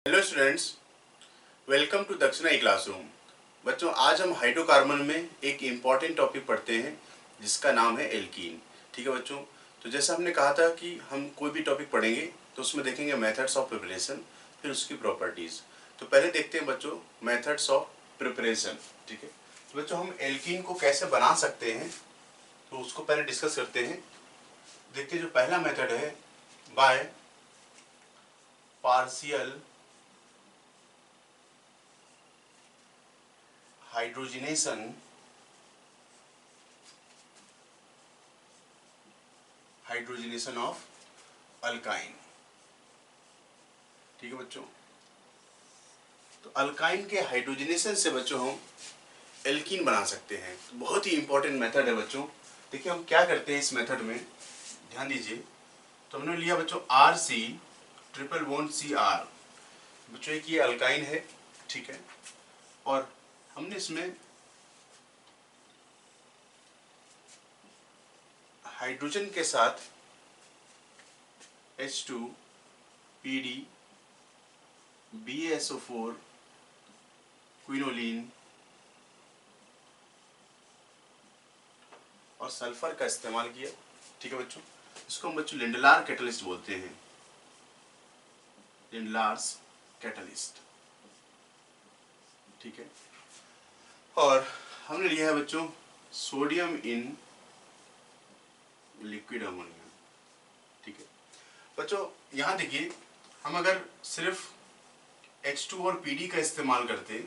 Hello students, welcome to दक्षिणा ई classroom. बच्चों, आज हम हाइड्रोकार्बन में एक इम्पॉर्टेंट टॉपिक पढ़ते हैं जिसका नाम है एल्कीन। ठीक है बच्चों, तो जैसा हमने कहा था कि हम कोई भी टॉपिक पढ़ेंगे तो उसमें देखेंगे मेथड्स ऑफ प्रिपरेशन, फिर उसकी प्रॉपर्टीज़। तो पहले देखते हैं बच्चों मेथड्स ऑफ प्रिपरेशन। ठीक है, तो बच्चों हम एल्कीन को कैसे बना सकते हैं तो उसको पहले डिस्कस करते हैं। देखिए, जो पहला मेथड है by partial hydrogenation of alkyne. ठीक है बच्चों, तो अल्काइन के हाइड्रोजनेशन से बच्चों हम एल्कीन बना सकते हैं। तो बहुत ही इंपॉर्टेंट मेथड है बच्चों। देखिए हम क्या करते हैं इस मेथड में, ध्यान दीजिए। तो हमने लिया बच्चों RC ट्रिपल बॉन्ड CR। बच्चों एक ये अल्काइन है, ठीक है, और हमने इसमें हाइड्रोजन के साथ H2 PD BaSO4 क्विनोलिन और सल्फर का इस्तेमाल किया। ठीक है बच्चों, इसको हम बच्चों लिंडलार कैटलिस्ट बोलते हैं, लिंडलार्स कैटलिस्ट। ठीक है, और हमने लिया है बच्चों सोडियम इन लिक्विड अमोनिया। ठीक है बच्चों, यहाँ देखिए, हम अगर सिर्फ H2 और PD का इस्तेमाल करते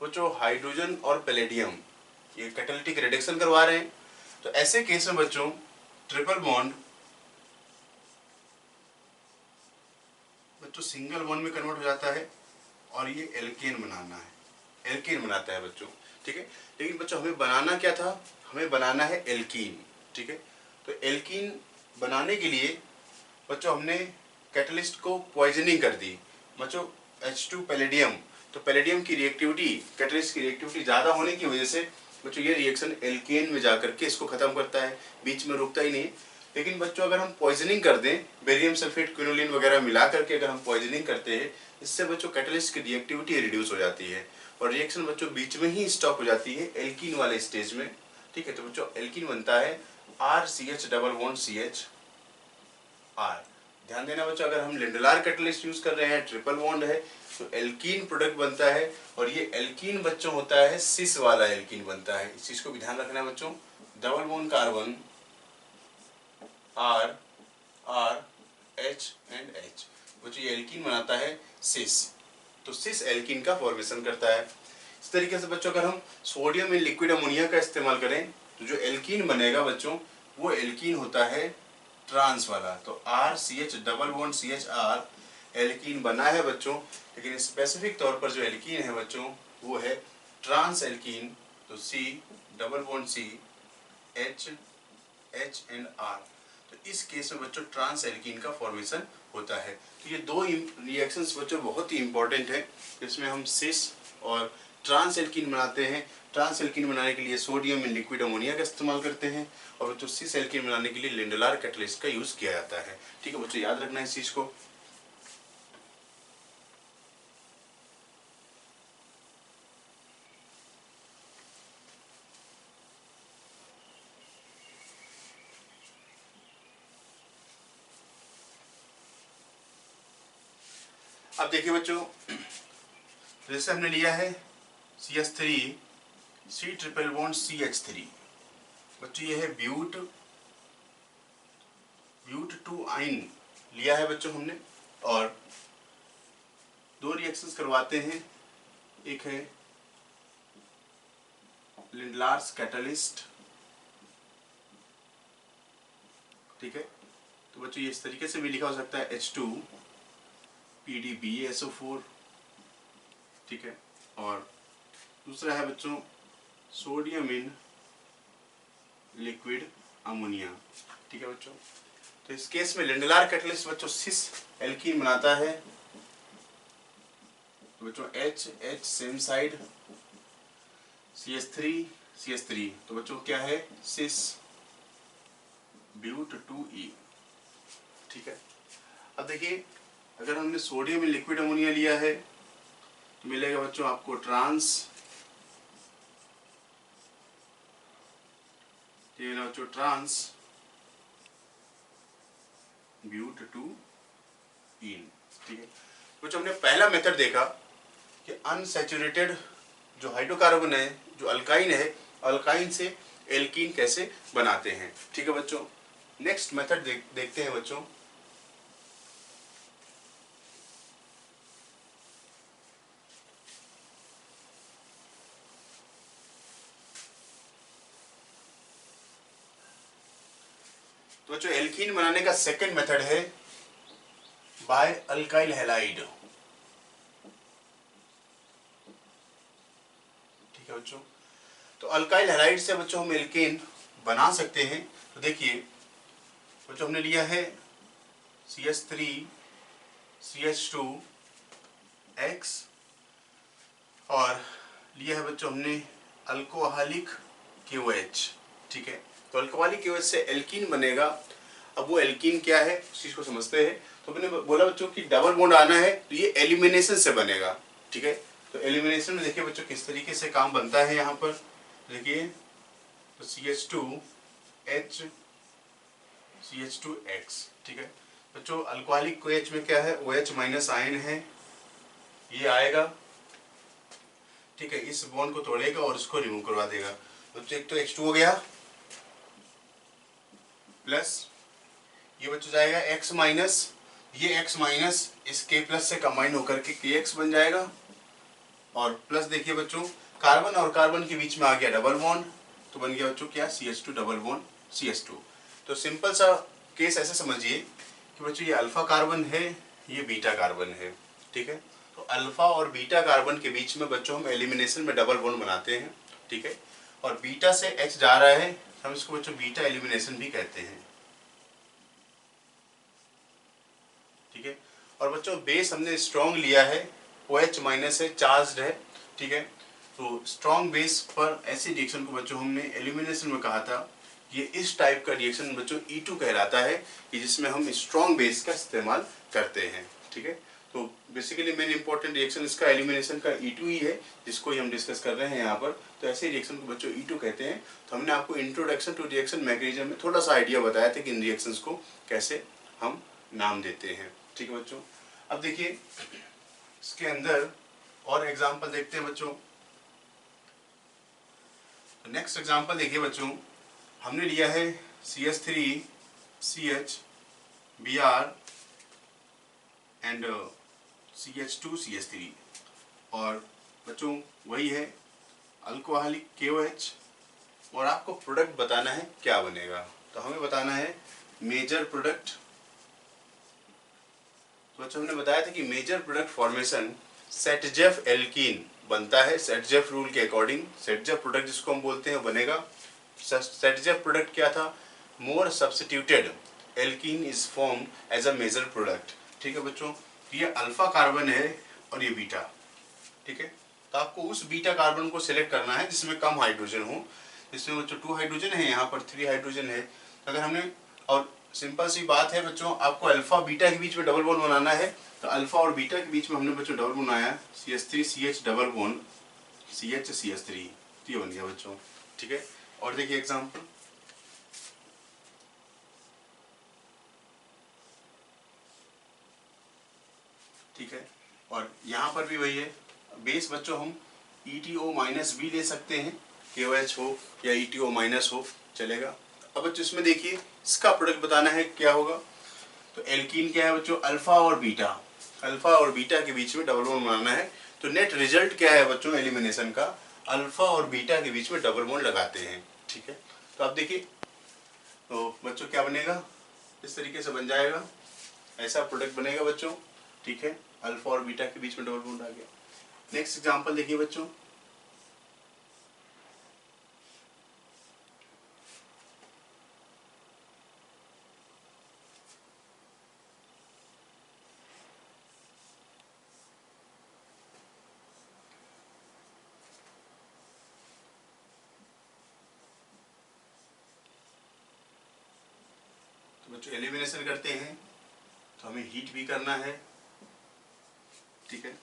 बच्चों, हाइड्रोजन और पैलेडियम ये कैटालिटिक रिडक्शन करवा रहे हैं, तो ऐसे केस में बच्चों ट्रिपल बॉन्ड बच्चों सिंगल बॉन्ड में कन्वर्ट हो जाता है और ये एल्केन बनाता है बच्चों। ठीक है, लेकिन बच्चों हमें बनाना क्या था, हमें बनाना है एल्कीन। ठीक है, तो एल्कीन बनाने के लिए बच्चों हमने कैटलिस्ट को पॉइजनिंग कर दी बच्चों, H2 पैलेडियम। तो पैलेडियम की रिएक्टिविटी, कैटलिस्ट की रिएक्टिविटी ज़्यादा होने की वजह से बच्चों ये रिएक्शन एल्केन में जाकर के इसको खत्म करता है, बीच में रुकता ही नहीं। लेकिन बच्चों अगर हम पॉइजनिंग कर दें, बेरियम सल्फेट क्विनोलिन वगैरह मिला करके अगर हम पॉइजनिंग करते हैं, इससे बच्चों कैटलिस्ट की रिएक्टिविटी रिड्यूस हो जाती है और रिएक्शन बच्चों बीच में ही स्टॉप हो जाती है एल्कीन वाले स्टेज में। ठीक है, तो बच्चों एल्कीन बनता है RCH double bond CH R। ध्यान देना बच्चों, अगर हम लिंडलार कैटलिस्ट यूज कर रहे हैं, ट्रिपल बॉन्ड है, तो एल्कीन प्रोडक्ट बनता है और ये एल्कीन बच्चों होता है सिस वाला एल्कीन बनता है। इस चीज को भी ध्यान रखना है बच्चों। Double bond carbon R R H and H, बच्चों ये एल्कीन बनाता है सिस, तो सिस एल्कीन का फॉर्मेशन करता है। इस तरीके से बच्चों अगर हम सोडियम इन लिक्विड अमोनिया का इस्तेमाल करें तो जो एल्कीन बनेगा बच्चों वो एल्कीन होता है ट्रांस वाला। तो RCH double bond CHR alkene बना है बच्चों, लेकिन स्पेसिफिक तौर पर जो एल्कीन है बच्चों वो है ट्रांस एल्कीन। तो C double bond C H H and R, तो इस केस में बच्चों ट्रांस एल्कीन का फॉर्मेशन होता है। तो ये दो रिएक्शंस बच्चों बहुत ही इंपॉर्टेंट है, जिसमें हम सिस और ट्रांस एल्कीन बनाते हैं। ट्रांस एल्कीन बनाने के लिए सोडियम इन लिक्विड अमोनिया का इस्तेमाल करते हैं और बच्चों सिस एल्कीन बनाने के लिए लिंडलार कैटलिस्ट का यूज किया जाता है। ठीक है बच्चों, याद रखना इस चीज को। अब देखिए बच्चों, जैसे हमने लिया है CH3 C triple bond CH3। बच्चों ये है ब्यूट 2 आइन लिया है बच्चों हमने, और दो रिएक्शंस करवाते हैं। एक है लिंडलार्स कैटलिस्ट। ठीक है, तो बच्चों ये इस तरीके से भी लिखा हो सकता है H2 PD BaSO4। ठीक है, और दूसरा है बच्चों सोडियम इन लिक्विड अमोनिया। ठीक है बच्चों, तो इस केस में लिंडलार कैटलिस्ट बच्चों सिस एल्कीन बनाता है। तो बच्चों H सेम साइड CH3 तो बच्चों क्या है सिस ब्यूट 2E। ठीक है, अब देखिए अगर हमने सोडियम में लिक्विड अमोनिया लिया है तो मिलेगा बच्चों आपको ट्रांस, ये मिला बच्चों ट्रांस ब्यूट टू इन। ठीक है बच्चों, हमने पहला मेथड देखा कि अनसैचुरेटेड जो हाइड्रोकार्बन है, जो अल्काइन है, अल्काइन से एल्कीन कैसे बनाते हैं। ठीक है बच्चों, नेक्स्ट मेथड देखते हैं बच्चों। तो बच्चों एल्कीन बनाने का सेकंड मेथड है बाय अल्काइल हैलाइड। ठीक है बच्चों, तो अल्काइल हैलाइड से बच्चों हम एल्केन बना सकते हैं। तो देखिए बच्चों, हमने लिया है CH3 CH2X और लिया है बच्चों हमने अल्कोहलिक KOH। ठीक है, तो अल्कोहलिक KOH से एल्कीन बनेगा। अब वो एल्कीन क्या है उस चीज को समझते हैं। तो मैंने बोला बच्चों कि डबल बॉन्ड आना है तो ये एलिमिनेशन से बनेगा। ठीक है, तो एलिमिनेशन में देखिए बच्चों किस तरीके से काम बनता है। यहाँ पर देखिए तो CH2H CH2X। ठीक है बच्चों, अल्कोहलिक KOH में क्या है, OH माइनस आयन है, ये आएगा। ठीक है, इस बॉन्ड को तोड़ेगा और इसको रिमूव करवा देगा। बच्चों एक तो H2 हो गया प्लस ये बच्चों जाएगा X माइनस, ये X माइनस इस K प्लस से कंबाइन होकर के KX बन जाएगा। और प्लस देखिए बच्चों, कार्बन और कार्बन के बीच में आ गया डबल बॉन्ड, तो बन गया बच्चों क्या, CH2 डबल बॉन्ड CH2। तो सिंपल सा केस ऐसे समझिए कि बच्चों ये अल्फा कार्बन है, ये बीटा कार्बन है। ठीक है, तो अल्फा और बीटा कार्बन के बीच में बच्चों हम एलिमिनेशन में डबल बॉन्ड बनाते हैं। ठीक है, और बीटा से H जा रहा है, हम इसको बच्चों बीटा एलिमिनेशन भी कहते हैं। ठीक है, और बच्चों बेस हमने स्ट्रॉन्ग लिया है, OH माइनस है, चार्ज्ड है। ठीक है, तो स्ट्रॉन्ग बेस पर ऐसी रिएक्शन को बच्चों हमने एलिमिनेशन में कहा था। ये इस टाइप का रिएक्शन बच्चों E2 कहलाता है कि जिसमें हम स्ट्रॉन्ग बेस का इस्तेमाल करते हैं। ठीक है, तो बेसिकली मेन इंपॉर्टेंट रिएक्शन इसका एलिमिनेशन का E2 ही है, जिसको ही हम डिस्कस कर रहे हैं यहाँ पर। तो ऐसे रिएक्शन को बच्चों E2 कहते हैं। तो हमने आपको इंट्रोडक्शन टू रिएक्शन मैकेनिज्म में थोड़ा सा आइडिया बताया था कि इन रिएक्शंस को कैसे हम नाम देते हैं। ठीक है बच्चों, अब देखिए इसके अंदर और एग्जांपल देखते हैं बच्चों। तो नेक्स्ट एग्जांपल देखिए बच्चों, हमने लिया है CH3CH Br एंड CH2CH3 और बच्चों वही है अल्कोहलिक KOH और आपको प्रोडक्ट बताना है क्या बनेगा। तो हमें बताना है मेजर प्रोडक्ट। तो बच्चों हमने बताया था कि major product formation Saytzeff alkene बनता है सेटजेफ रूल के अकॉर्डिंग। सेटजेफ प्रोडक्ट जिसको हम बोलते हैं बनेगा। सेटजेफ प्रोडक्ट क्या था, more substituted alkene is form as a major product. ठीक है बच्चों, ये अल्फा कार्बन है और ये बीटा। ठीक है, तो आपको उस बीटा कार्बन को सिलेक्ट करना है जिसमें कम हाइड्रोजन हो। इसमें बच्चों 2 हाइड्रोजन है, यहाँ पर 3 हाइड्रोजन है। अगर हमने, और सिंपल सी बात है बच्चों, आपको अल्फा बीटा के बीच में डबल बॉन्ड बनाना है। तो अल्फा और बीटा के बीच में हमने बच्चों डबल बॉन्ड बनाया, CH3CH डबल बॉन्ड CH3, तो ये बन गया बच्चों। ठीक है, और देखिए एग्जाम्पल, ठीक है, और यहाँ पर भी वही है। बेस बच्चों हम ETO माइनस भी ले सकते हैं, KOH हो या ETO माइनस हो चलेगा। अब बच्चों इसमें देखिए इसका प्रोडक्ट बताना है क्या होगा। तो एल्कीन क्या है बच्चों, अल्फा और बीटा, अल्फा और बीटा के बीच में डबल बॉन्ड बनाना है। तो नेट रिजल्ट क्या है बच्चों एलिमिनेशन का, अल्फा और बीटा के बीच में डबल बॉन्ड लगाते हैं। ठीक है, तो आप देखिए तो बच्चों क्या बनेगा, इस तरीके से बन जाएगा, ऐसा प्रोडक्ट बनेगा बच्चों। ठीक है, अल्फा और बीटा के बीच में डबल बॉन्ड आ गया। नेक्स्ट एग्जांपल देखिए बच्चों, तो बच्चों एलिमिनेशन करते हैं तो हमें हीट भी करना है ठीक है।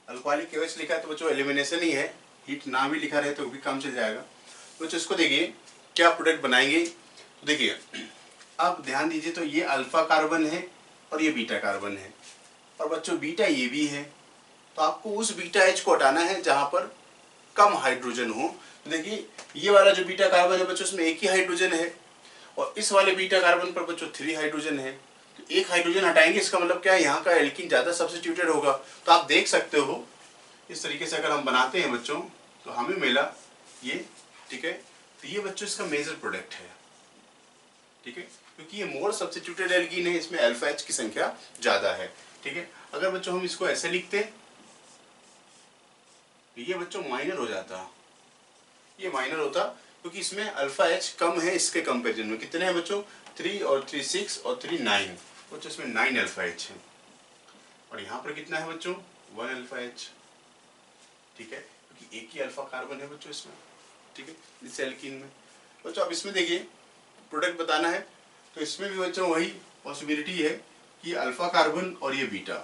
अल्कोहलिक KOH लिखा है तो बच्चों एलिमिनेशन ही है, हीट ना भी लिखा रहे तो भी काम चल जाएगा। तो बच्चों इसको देखिए क्या प्रोडक्ट बनाएंगे। तो देखिए अब ध्यान दीजिए, तो ये अल्फा कार्बन है और ये बीटा कार्बन है, और बच्चों बीटा ये भी है। तो आपको उस बीटा H को हटाना है जहाँ पर कम हाइड्रोजन हो। तो देखिए ये वाला जो बीटा कार्बन है बच्चों इसमें एक ही हाइड्रोजन है, और इस वाले बीटा कार्बन पर बच्चों 3 हाइड्रोजन है। तो एक हाइड्रोजन हटाएंगे, इसका मतलब क्या है, यहाँ का एल्कीन ज़्यादा सब्स्टिट्यूटेड होगा। तो आप देख सकते हो इस तरीके से अगर हम बनाते हैं बच्चों तो हमें मिला ये, ठीक है। तो ये बच्चों इसका मेजर प्रोडक्ट है, ठीक है, क्योंकि ये मोर सब्स्टिट्यूटेड एल्कीन है, इसमें अल्फा H की संख्या ज़्यादा है, ठीक है। अगर बच्चों हम इसको ऐसे लिखते तो ये बच्चों माइनर हो जाता, ये माइनर होता क्योंकि इसमें अल्फा H कम है इसके कंपेरिजन में। कितने हैं बच्चों, 3 और 3 6 और 3 9, बच्चों इसमें 9 अल्फा H है, और यहाँ पर कितना है बच्चों 1 अल्फा H, ठीक है, क्योंकि एक ही अल्फा कार्बन है बच्चों इसमें, ठीक है, इस एल्कीन में। बच्चों अब इसमें देखिए प्रोडक्ट बताना है तो इसमें भी बच्चों वही पॉसिबिलिटी है कि अल्फा कार्बन और ये बीटा।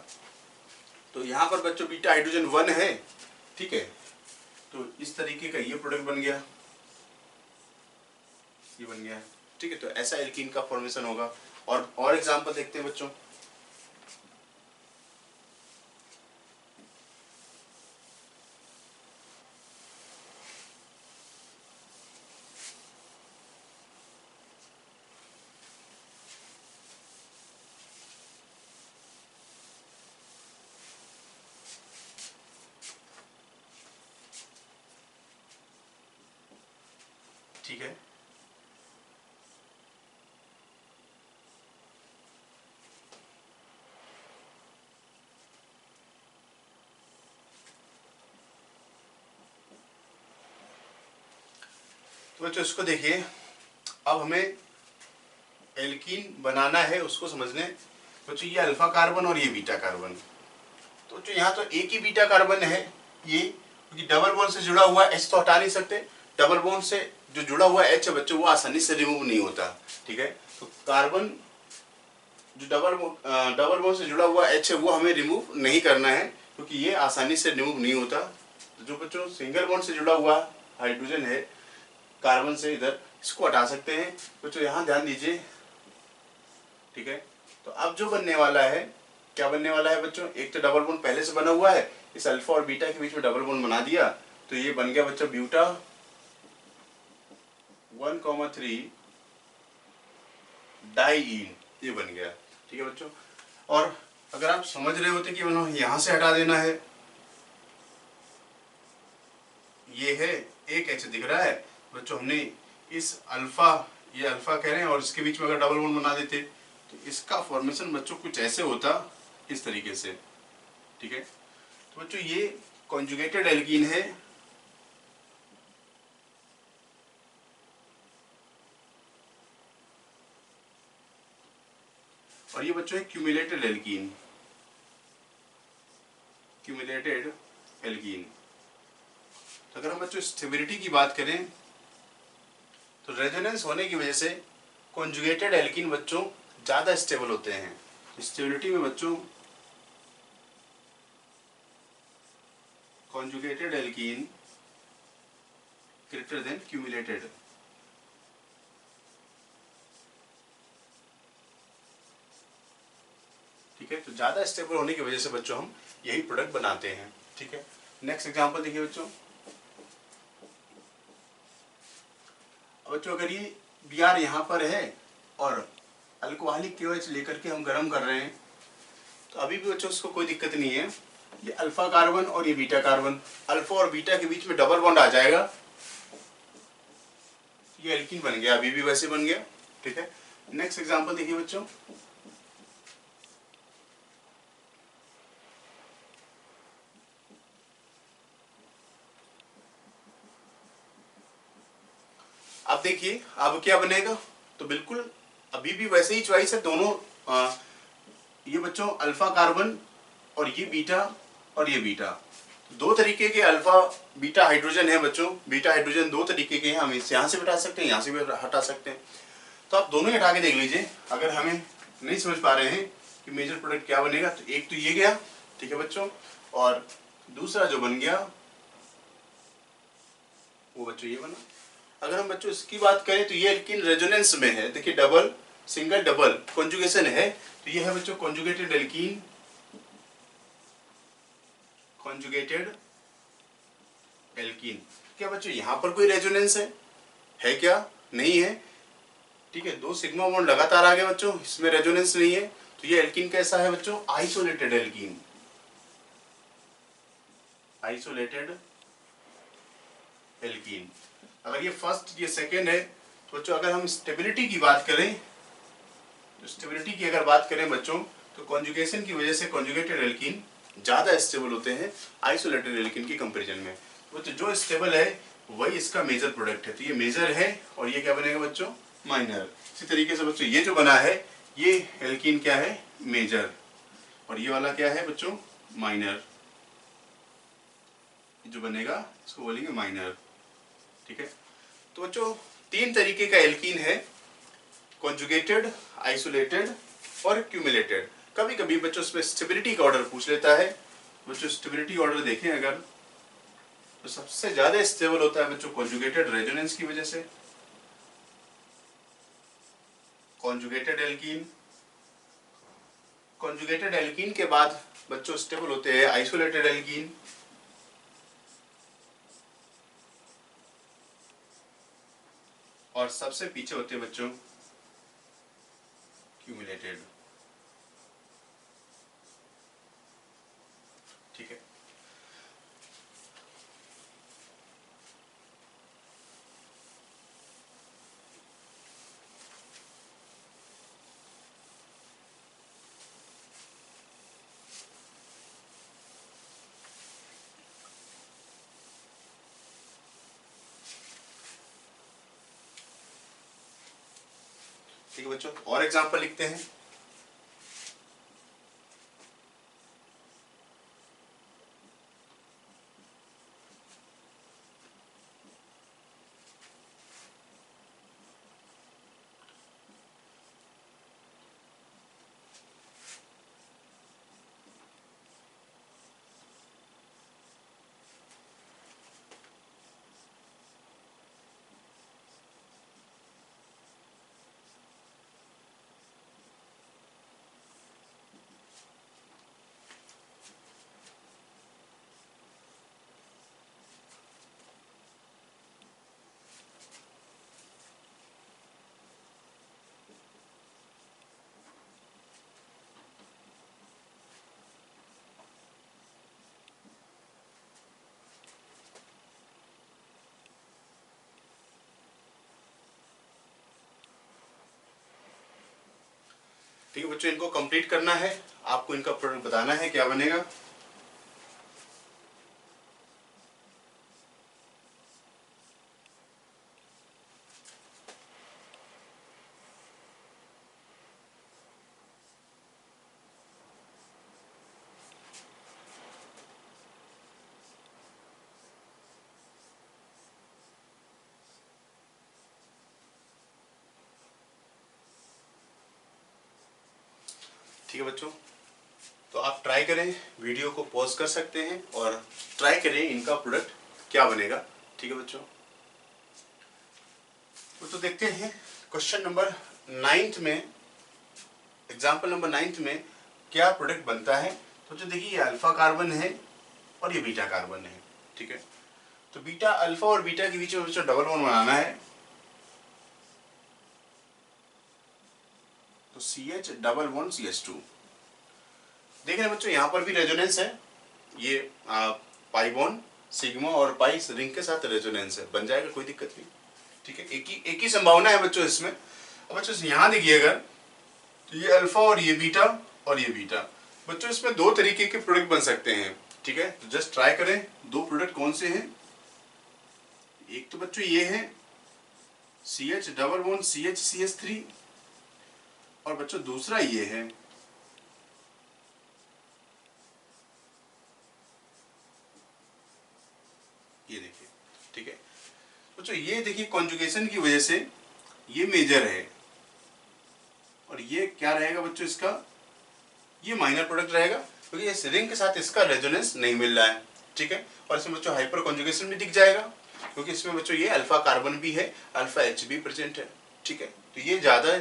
तो यहाँ पर बच्चों बीटा हाइड्रोजन 1 है, ठीक है, तो इस तरीके का ये प्रोडक्ट बन गया, ये बन गया, ठीक है। तो ऐसा एल्कीन का फॉर्मेशन होगा। और एग्जांपल देखते हैं बच्चों। ठीक है, तो बच्चों इसको देखिए, अब हमें एल्कीन बनाना है, उसको समझने बच्चों ये अल्फा कार्बन और ये बीटा कार्बन। तो जो यहाँ तो एक ही बीटा कार्बन है ये, क्योंकि डबल बॉन्ड से जुड़ा हुआ H तो हटा नहीं सकते, डबल बॉन्ड से जो जुड़ा हुआ H है बच्चों वो आसानी से रिमूव नहीं होता, ठीक है। तो कार्बन जो डबल बॉन्ड से जुड़ा हुआ H है वो हमें रिमूव नहीं करना है, क्योंकि ये आसानी से रिमूव नहीं होता। तो जो बच्चों सिंगल बॉन्ड से जुड़ा हुआ हाइड्रोजन है कार्बन से, इधर इसको हटा सकते हैं बच्चों, यहाँ ध्यान दीजिए, ठीक है। तो अब जो बनने वाला है, क्या बनने वाला है बच्चों, एक तो डबल बॉन्ड पहले से बना हुआ है, इस अल्फा और बीटा के बीच में डबल बॉन्ड बना दिया, तो ये बन गया बच्चों ब्यूटा 1,3 डाईईन, ये बन गया, ठीक है बच्चों। और अगर आप समझ रहे होते कि यहाँ से हटा देना है, ये है एक H दिख रहा है बच्चों, हमने इस अल्फा, ये अल्फा कह रहे हैं, और इसके बीच में अगर डबल बॉन्ड बना देते तो इसका फॉर्मेशन बच्चों कुछ ऐसे होता, इस तरीके से, ठीक है। तो बच्चों ये कॉन्जुगेटेड एल्कीन है, और ये बच्चों है क्यूमुलेटेड एल्कीन, क्यूमुलेटेड एल्कीन। तो अगर हम बच्चों स्टेबिलिटी की बात करें तो रेजोनेंस होने की वजह से कॉन्जुगेटेड एल्कीन बच्चों ज़्यादा स्टेबल होते हैं। स्टेबिलिटी में बच्चों conjugated alkene greater than cumulated, ठीक है। तो ज़्यादा स्टेबल होने की वजह से बच्चों हम यही प्रोडक्ट बनाते हैं, ठीक है। नेक्स्ट एग्जांपल देखिए बच्चों। बच्चों अगर ये Br यहाँ पर है और अल्कोहलिक KOH लेकर के हम गर्म कर रहे हैं, तो अभी भी बच्चों उसको कोई दिक्कत नहीं है। ये अल्फा कार्बन और ये बीटा कार्बन, अल्फा और बीटा के बीच में डबल बॉन्ड आ जाएगा, ये एल्कीन बन गया, अभी भी वैसे बन गया, ठीक है। नेक्स्ट एग्जांपल देखिए बच्चों। अब देखिए अब क्या बनेगा, तो बिल्कुल अभी भी वैसे ही चॉइस है दोनों। ये बच्चों अल्फा कार्बन और ये बीटा और ये बीटा, दो तरीके के अल्फा बीटा हाइड्रोजन है बच्चों। बीटा हाइड्रोजन दो तरीके के हैं, हम इस यहाँ से भी हटा सकते हैं, यहाँ से भी हटा सकते हैं। तो आप दोनों ही हटा के देख लीजिए। अगर हमें नहीं समझ पा रहे हैं कि मेजर प्रोडक्ट क्या बनेगा, तो एक तो ये गया, ठीक है बच्चों, और दूसरा जो बन गया वो बच्चों ये बना। अगर हम बच्चों इसकी बात करें तो ये एल्कीन रेजोनेंस में है, देखिए डबल सिंगल डबल कॉन्जुगेशन है, तो ये है बच्चों कॉन्जुगेटेड एल्कीन, कॉन्जुगेटेड एल्कीन। क्या बच्चों यहाँ पर कोई रेजोनेंस है क्या? नहीं है, ठीक है। 2 सिग्मा बॉन्ड लगातार आ गए बच्चों, इसमें रेजोनेंस नहीं है, तो ये एल्कीन कैसा है बच्चों? Isolated alkene, isolated alkene. अगर ये फर्स्ट ये सेकेंड है तो बच्चों अगर हम स्टेबिलिटी की बात करें, तो स्टेबिलिटी की अगर बात करें बच्चों, तो कॉन्जुगेशन की वजह से कॉन्जुगेटेड एल्कीन ज़्यादा स्टेबल होते हैं आइसोलेटेड एल्कीन की कंपैरिजन में। तो जो स्टेबल है वही इसका मेजर प्रोडक्ट है, तो ये मेजर है और ये क्या बनेगा बच्चों? माइनर। इसी तरीके से बच्चों ये जो बना है ये एल्कीन क्या है? मेजर, और ये वाला क्या है बच्चों? माइनर। जो बनेगा इसको बोलेंगे माइनर, ठीक है। तो बच्चों 3 तरीके का एल्कीन है, कॉन्जुगेटेड, आइसोलेटेड और क्यूमुलेटेड। कभी कभी बच्चों इसमें स्टेबिलिटी का ऑर्डर पूछ लेता है। बच्चों स्टेबिलिटी ऑर्डर देखें अगर, तो सबसे ज्यादा स्टेबल होता है बच्चों कॉन्जुगेटेड रेजोनेंस की वजह से, कॉन्जुगेटेड एल्कीन। कॉन्जुगेटेड एल्कीन के बाद बच्चों स्टेबल होते हैं आइसोलेटेड एल्कीन, और सबसे पीछे होते हैं बच्चों क्यूमुलेटेड, ठीक है। ठीक है बच्चों, और एग्जांपल लिखते हैं। ठीक है बच्चों, इनको कंप्लीट करना है, आपको इनका प्रोडक्ट बताना है क्या बनेगा। ठीक है बच्चों, तो आप ट्राई करें, वीडियो को पॉज कर सकते हैं और ट्राई करें इनका प्रोडक्ट क्या बनेगा। ठीक है बच्चों, तो देखते हैं क्वेश्चन नंबर 9 में, एग्जाम्पल नंबर 9 में क्या प्रोडक्ट बनता है। तो जो देखिए ये अल्फा कार्बन है और ये बीटा कार्बन है, ठीक है। तो बीटा अल्फा और बीटा के बीच में बच्चों डबल बॉन्ड बनाना है, तो CH डबल बॉन्ड CH2। देख रहे हैं बच्चों यहाँ पर भी रेजोनेंस है, ये पाई बॉन्ड सिग्मा और पाई रिंग के साथ रेजोनेंस है, बन जाएगा, कोई दिक्कत नहीं, ठीक है। एक ही संभावना है बच्चों इसमें। अब बच्चों यहाँ देखिए अगर, तो ये अल्फा और ये बीटा और ये बीटा, बच्चों इसमें 2 तरीके के प्रोडक्ट बन सकते हैं, ठीक है। तो जस्ट ट्राई करें 2 प्रोडक्ट कौन से हैं। एक तो बच्चों ये है CH double bond CH CH3, और बच्चों दूसरा ये है ये देखिए, ठीक है बच्चों। ये देखिए कॉन्जुगेशन की वजह से ये मेजर है और ये क्या रहेगा बच्चों, इसका ये माइनर प्रोडक्ट रहेगा। क्योंकि इस रिंग के साथ इसका रेजोनेंस नहीं मिल रहा है, ठीक है। और इसमें बच्चों हाइपर कॉन्जुगेशन भी दिख जाएगा, क्योंकि इसमें बच्चों ये अल्फा कार्बन भी है, अल्फा एच भी प्रेजेंट है, ठीक है। तो ये ज़्यादा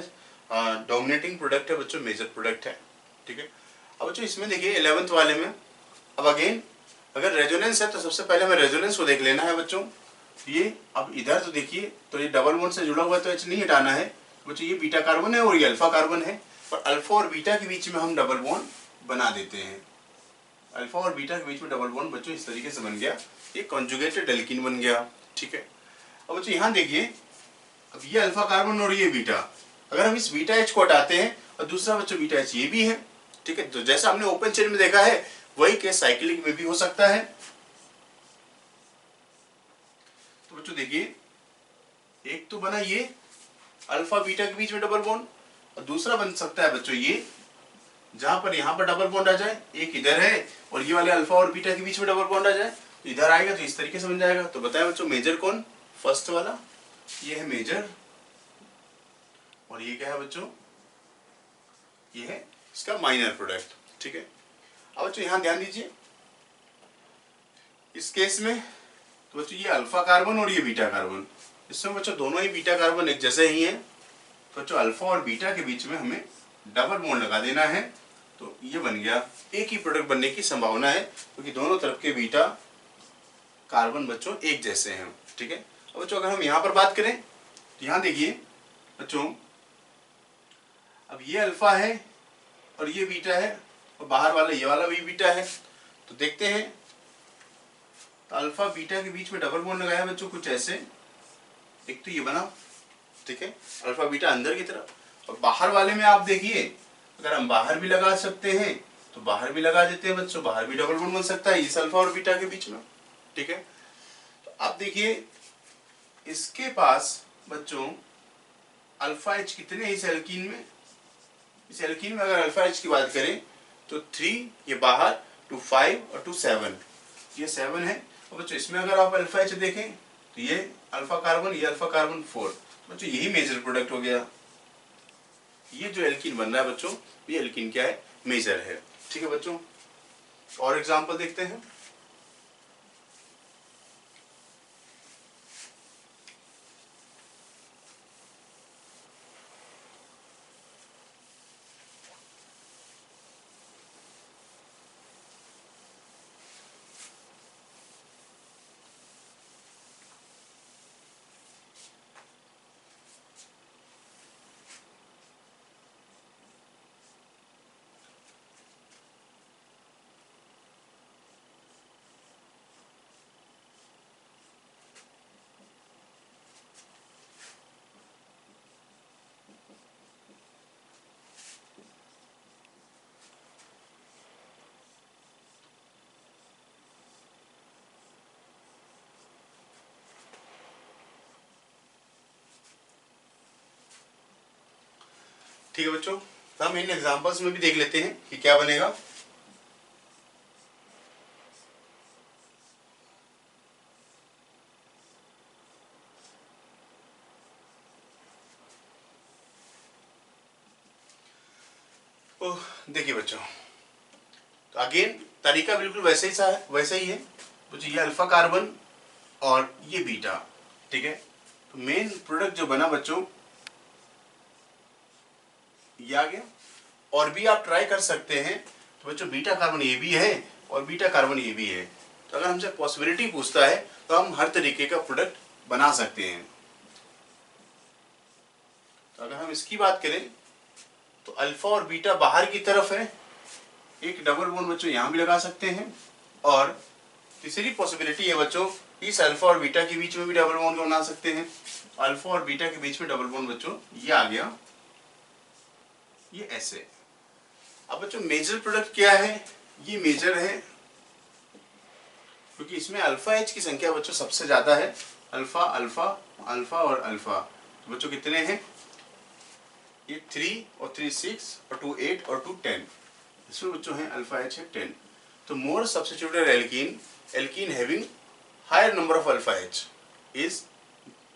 डोमिनेटिंग प्रोडक्ट है बच्चों, मेजर प्रोडक्ट है, ठीक है। अब बच्चों इसमें देखिए 11th वाले में, अब अगेन अगर रेजोनेंस है तो सबसे पहले हमें रेजोनेंस को देख लेना है बच्चों। ये अब इधर तो देखिए, तो ये डबल बॉन्ड से जुड़ा हुआ तो एच नहीं हटाना है बच्चों, ये बीटा कार्बन है और ये अल्फा कार्बन है, और अल्फा और बीटा के बीच में हम डबल बॉन्ड बना देते हैं। अल्फा और बीटा के बीच में डबल बॉन्ड बच्चों इस तरीके से बन गया, ये कॉन्जुगेटेड एल्कीन बन गया, ठीक है। अब बच्चों यहाँ देखिए, अब ये अल्फा कार्बन और ये बीटा, अगर हम इस बीटा एच को हटाते हैं और दूसरा बच्चों बीटा एच ये भी है, ठीक है। तो जैसा हमने ओपन चेन में देखा है वही केस साइक्लिक में भी हो सकता है। तो बच्चों देखिए, एक तो बना ये अल्फा बीटा के बीच में डबल बॉन्ड, और दूसरा बन सकता है बच्चों ये, जहां पर यहाँ पर डबल बॉन्ड आ जाए, एक इधर है और ये वाले अल्फा और बीटा के बीच में डबल बॉन्ड आ जाए, तो इधर आएगा तो इस तरीके से बन जाएगा। तो बताया बच्चों मेजर कौन, फर्स्ट वाला, ये है मेजर, और ये क्या है बच्चों, ये है इसका माइनर प्रोडक्ट, ठीक है। अब बच्चों यहाँ ध्यान दीजिए, इस केस में तो बच्चों ये अल्फा कार्बन और ये बीटा कार्बन, इसमें बच्चों दोनों ही बीटा कार्बन एक जैसे ही हैं, तो बच्चों अल्फा और बीटा के बीच में हमें डबल बॉन्ड लगा देना है, तो ये बन गया, एक ही प्रोडक्ट बनने की संभावना है, क्योंकि दोनों तरफ के बीटा कार्बन बच्चों एक जैसे हैं, ठीक है। अब बच्चों अगर हम यहाँ पर बात करें तो यहाँ देखिए बच्चों, अब ये अल्फा है और ये बीटा है, और बाहर वाला ये वाला भी बीटा है, तो देखते हैं, तो अल्फा बीटा के बीच में डबल बॉन्ड लगाया बच्चों कुछ ऐसे, एक तो ये बना, ठीक है, अल्फा बीटा अंदर की तरफ, और बाहर वाले में आप देखिए, अगर हम बाहर भी लगा सकते हैं तो बाहर भी लगा देते हैं बच्चों, बाहर भी डबल बॉन्ड बन सकता है इस अल्फा और बीटा के बीच में, ठीक है। तो आप देखिए इसके पास बच्चों अल्फा एच कितने हैं इस एल्कीन में, इस एल्कीन में अगर अल्फा एच की बात करें तो 3 ये बाहर, 2 5 और 2 7, ये 7 है। और बच्चों इसमें अगर आप अल्फा एच देखें तो ये अल्फा कार्बन, ये अल्फा कार्बन 4, बच्चों यही मेजर प्रोडक्ट हो गया। ये जो एल्कीन बन रहा है बच्चों, ये एल्कीन क्या है, मेजर है, ठीक है बच्चों। और एग्जांपल देखते हैं, ठीक है बच्चों। तो हम इन एग्जांपल्स में भी देख लेते हैं कि क्या बनेगा। तो देखिए बच्चों, तो अगेन तरीका बिल्कुल वैसे ही है बच्चों, ये अल्फा कार्बन और ये बीटा, ठीक है। तो मेन प्रोडक्ट जो बना बच्चों ये आ गया, और भी आप ट्राई कर सकते हैं। तो बच्चों बीटा कार्बन ये भी है और बीटा कार्बन ये भी है, तो अगर हमसे पॉसिबिलिटी पूछता है तो हम हर तरीके का प्रोडक्ट बना सकते हैं। तो अगर हम इसकी बात करें तो अल्फा और बीटा बाहर की तरफ है, एक डबल बॉन्ड बच्चों यहाँ भी लगा सकते हैं, और तीसरी पॉसिबिलिटी है बच्चों इस अल्फा और बीटा के बीच में भी डबल बॉन्ड बना सकते हैं। अल्फा और बीटा के बीच में डबल बॉन्ड बच्चों ये आ गया, ये ऐसे। अब बच्चों मेजर प्रोडक्ट क्या है, ये मेजर है क्योंकि इसमें अल्फा एच की संख्या बच्चों सबसे ज्यादा है, अल्फा अल्फा अल्फा और अल्फा। तो बच्चों कितने हैं, ये 3 और 3 6 और 2 8 और 2 10, इसमें बच्चों हैं अल्फा एच है 10। तो more substituted alkene having higher number of alpha H is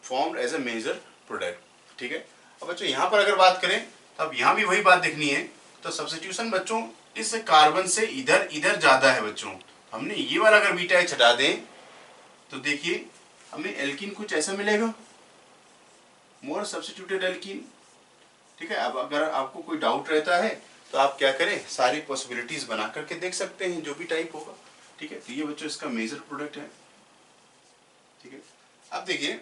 formed as a major product, ठीक है। अब बच्चों यहाँ पर अगर बात करें तो अब यहाँ भी वही बात देखनी है। तो सब्स्टिट्यूशन बच्चों इस कार्बन से इधर इधर ज्यादा है बच्चों। हमने ये वाला अगर बीटा एच हटा दें तो देखिए हमें एल्कीन कुछ ऐसा मिलेगा, मोर सब्स्टिट्यूटेड एल्कीन। ठीक है, अब अगर आपको कोई डाउट रहता है तो आप क्या करें, सारी पॉसिबिलिटीज बना करके देख सकते हैं जो भी टाइप होगा। ठीक है, तो ये बच्चों इसका मेजर प्रोडक्ट है। ठीक है, अब देखिए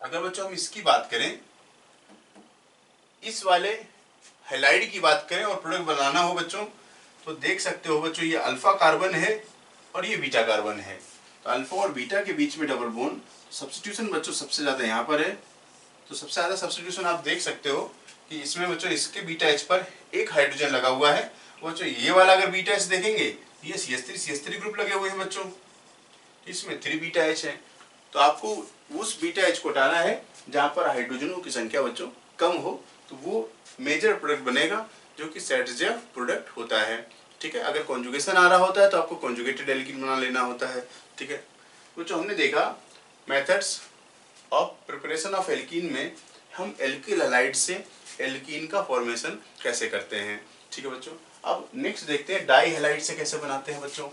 अगर बच्चों हम इसकी बात करें, इस वाले हैलाइड की बात करें और प्रोडक्ट बनाना हो बच्चों, तो देख सकते हो बच्चों ये अल्फा कार्बन है और ये बीटा कार्बन है। तो अल्फा और बीटा के बीच में डबल बॉन्ड, सब्स्टिट्यूशन बच्चों सबसे ज्यादा यहाँ पर है। तो सबसे ज्यादा सब्स्टिट्यूशन आप देख सकते हो कि इसमें बच्चों इसके बीटा एच पर एक हाइड्रोजन लगा हुआ है। बच्चों ये वाला अगर बीटा एच देखेंगे, ये CH3 ग्रुप लगे हुए हैं बच्चों, इसमें 3 बीटा एच है। तो आपको उस बीटा एच को हटाना है जहां पर हाइड्रोजनों की संख्या बच्चों कम हो, तो वो मेजर प्रोडक्ट बनेगा जो कि सेटजेफ प्रोडक्ट होता है। ठीक है, अगर कॉन्जुगेशन आ रहा होता है तो आपको कॉन्जुगेटेड एल्कीन बना लेना होता है। ठीक है, तो जो हमने देखा methods of preparation of alkene में हम एल्किल हैलाइड से एल्कीन का फॉर्मेशन कैसे करते हैं। ठीक है बच्चों, अब नेक्स्ट देखते हैं डाई हैलाइड से कैसे बनाते हैं बच्चों।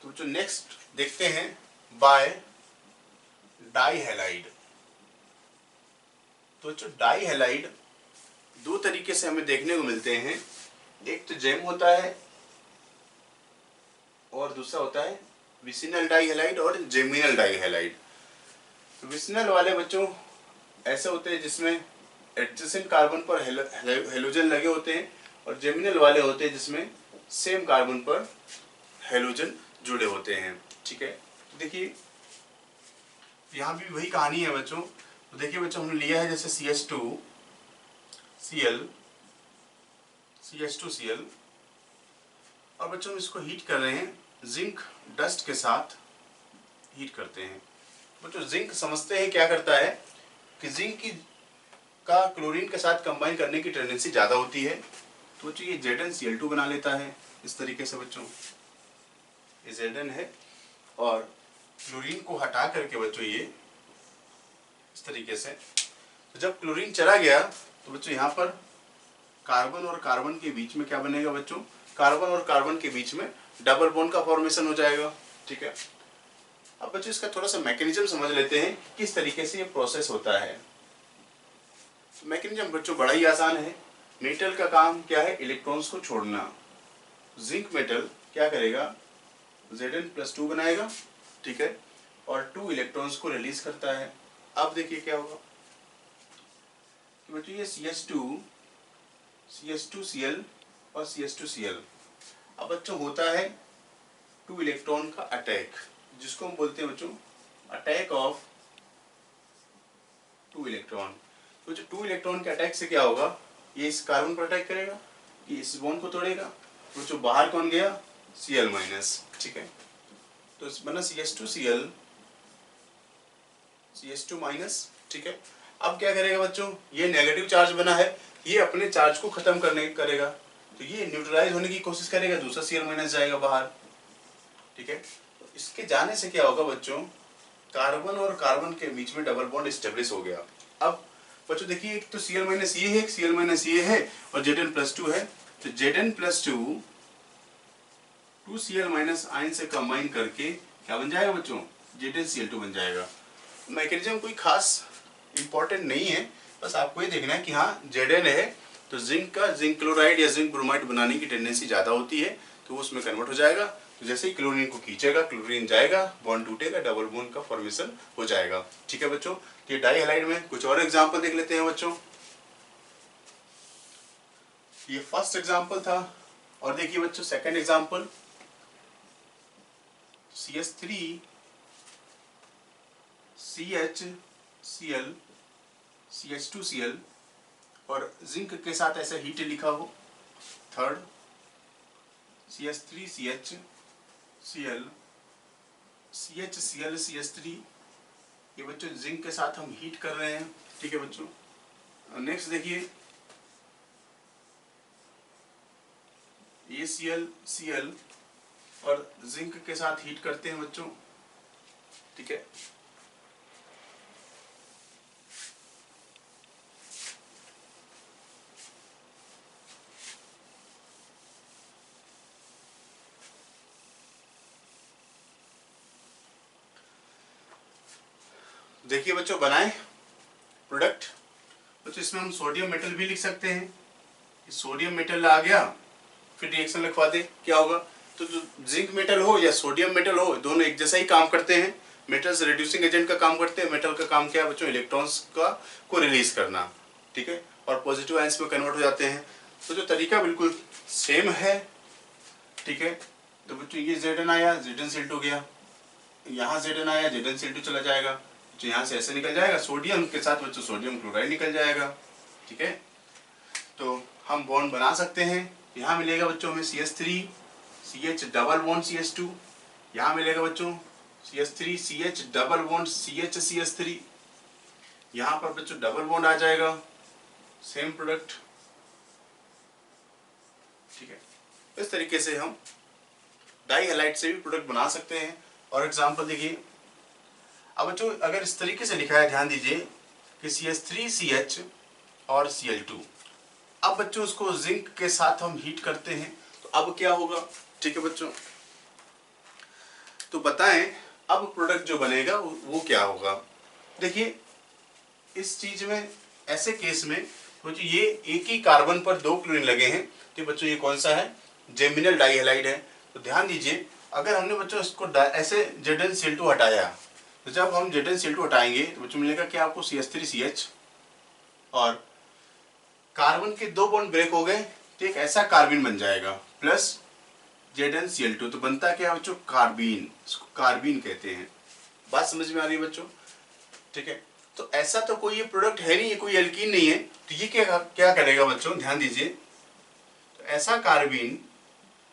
तो जो नेक्स्ट देखते हैं बाय डाई हैलाइड। तो जो डाई हैलाइड दो तरीके से हमें देखने को मिलते हैं, एक तो जेम होता है और दूसरा होता है विसिनल डाई हैलाइड और जेमिनल डाई हैलाइड। तो विसिनल वाले बच्चों ऐसे होते हैं जिसमें एडजेसेंट कार्बन पर हेलोजन लगे होते हैं, और जेमिनल वाले होते हैं जिसमें सेम कार्बन पर हेलोजन जुड़े होते हैं। ठीक है, तो देखिए यहाँ भी वही कहानी है बच्चों। तो देखिए बच्चों हमने लिया है जैसे CH2Cl और बच्चों हम इसको हीट कर रहे हैं जिंक डस्ट के साथ हीट करते हैं। बच्चों जिंक समझते हैं क्या करता है कि जिंक की का क्लोरीन के साथ कंबाइन करने की टेंडेंसी ज़्यादा होती है। तो बच्चों ये ZnCl2 बना लेता है इस तरीके से बच्चों, ये Zn है और क्लोरीन को हटा करके बच्चों ये इस तरीके से। तो जब क्लोरीन चला गया तो बच्चों यहाँ पर कार्बन और कार्बन के बीच में क्या बनेगा बच्चों, कार्बन और कार्बन के बीच में डबल बॉन्ड का फॉर्मेशन हो जाएगा। ठीक है, अब बच्चों इसका थोड़ा सा मैकेनिज्म समझ लेते हैं किस तरीके से ये प्रोसेस होता है। मैकेनिज्म बच्चों बड़ा ही आसान है। मेटल का काम क्या है, इलेक्ट्रॉन्स को छोड़ना। जिंक मेटल क्या करेगा, Zn+2 बनाएगा। ठीक है, और 2 इलेक्ट्रॉन्स को रिलीज करता है। अब देखिए क्या होगा, तो बच्चों ये CH2Cl और CH2Cl। अब बच्चों होता है 2 इलेक्ट्रॉन का अटैक, जिसको हम बोलते हैं बच्चों अटैक ऑफ 2 इलेक्ट्रॉन। तो जो 2 इलेक्ट्रॉन के अटैक से क्या होगा, ये इस कार्बन पर अटैक करेगा, ये इस बॉन्ड को तोड़ेगा, तो जो बाहर कौन गया, Cl-। ठीक है, तो बना CH2Cl CH2-। ठीक है, अब क्या करेगा बच्चों, ये नेगेटिव चार्ज बना है, ये अपने चार्ज को खत्म करने करेगा, तो ये न्यूट्रलाइज होने की कोशिश करेगा, दूसरा Cl- जाएगा बाहर। ठीक है, तो इसके जाने से क्या होगा बच्चों, कार्बन और कार्बन के बीच में डबल बॉन्ड स्टेब्लिश हो गया। अब बच्चों देखिए एक तो Cl- ये है, एक Cl- ये है और Zn+2 है। तो Zn+2 2Cl- आयन से कंबाइन करके क्या बन जाएगा बच्चों, ZnCl2 बन जाएगा। मैकेनिज्म कोई खास इंपॉर्टेंट नहीं है, बस आपको ये देखना है कि हाँ Zn है तो जिंक का जिंक क्लोराइड या जिंक ब्रोमाइड बनाने की टेंडेंसी ज़्यादा होती है, तो वो उसमें कन्वर्ट हो जाएगा। तो जैसे ही क्लोरीन को खींचेगा, क्लोरीन जाएगा, बॉन्ड टूटेगा, डबल बॉन्ड का फॉर्मेशन हो जाएगा। ठीक है बच्चों, ये डाई हैलाइड में कुछ और एग्जाम्पल देख लेते हैं बच्चों। ये फर्स्ट एग्जाम्पल था, और देखिए बच्चों सेकेंड एग्जाम्पल, CH3CHCl CH2Cl और जिंक के साथ ऐसा हीट लिखा हो। थर्ड CH3CHCl CHCl CH3, ये बच्चों जिंक के साथ हम हीट कर रहे हैं। ठीक है बच्चों, नेक्स्ट देखिए ये CaCl और जिंक के साथ हीट करते हैं बच्चों, ठीक है। देखिए बच्चों बनाए प्रोडक्ट। बच्चों इसमें हम सोडियम मेटल भी लिख सकते हैं, सोडियम मेटल आ गया, फिर रिएक्शन लिखवा दे क्या होगा। तो जो जिंक मेटल हो या सोडियम मेटल हो, दोनों एक जैसा ही काम करते हैं, मेटल्स रिड्यूसिंग एजेंट का काम करते हैं। मेटल का काम क्या है बच्चों, इलेक्ट्रॉन्स को रिलीज करना, ठीक है, और पॉजिटिव आयंस में कन्वर्ट हो जाते हैं। तो जो तरीका बिल्कुल सेम है, ठीक है। तो बच्चों ये Zn आया, Zn गया, यहाँ Zn आया, Zn चला जाएगा, तो यहाँ से ऐसे निकल जाएगा, सोडियम के साथ बच्चों सोडियम क्लोराइड निकल जाएगा, ठीक है। तो हम बॉन्ड बना सकते हैं। यहाँ मिलेगा बच्चों हमें CH3 CH double bond CH2, यहाँ मिलेगा बच्चों CH3 CH double bond CH CH3, यहाँ पर बच्चों डबल बॉन्ड आ जाएगा, सेम प्रोडक्ट, ठीक है। इस तरीके से हम डाई हैलाइड से भी प्रोडक्ट बना सकते हैं। और एग्जांपल देखिए, अब बच्चों अगर इस तरीके से लिखा है, ध्यान दीजिए कि CH3CH और Cl2, अब बच्चों उसको जिंक के साथ हम हीट करते हैं, तो अब क्या होगा, ठीक है बच्चों। तो बताएं अब प्रोडक्ट जो बनेगा वो क्या होगा। देखिए इस चीज में, ऐसे केस में बच्चों ये एक ही कार्बन पर 2 क्लोरीन लगे हैं, तो बच्चों ये कौन सा है, जेमिनल डाइहैलाइड है। तो ध्यान दीजिए, अगर हमने बच्चों इसको ऐसे ZnCl2 हटाया, तो जब हम ZnCl2 हटाएंगे तो बच्चों मिलेगा क्या आपको, CH3CH, और कार्बन के 2 बॉन्ड ब्रेक हो गए, तो एक ऐसा कार्बिन बन जाएगा प्लस ZnCl2, तो बनता क्या बच्चों, कार्बीन, इसको कार्बीन कहते हैं। बात समझ में आ रही है बच्चों, ठीक है। तो ऐसा तो कोई ये प्रोडक्ट है नहीं, ये कोई एल्कीन नहीं है, तो ये क्या करेगा बच्चों, ध्यान दीजिए। तो ऐसा कार्बीन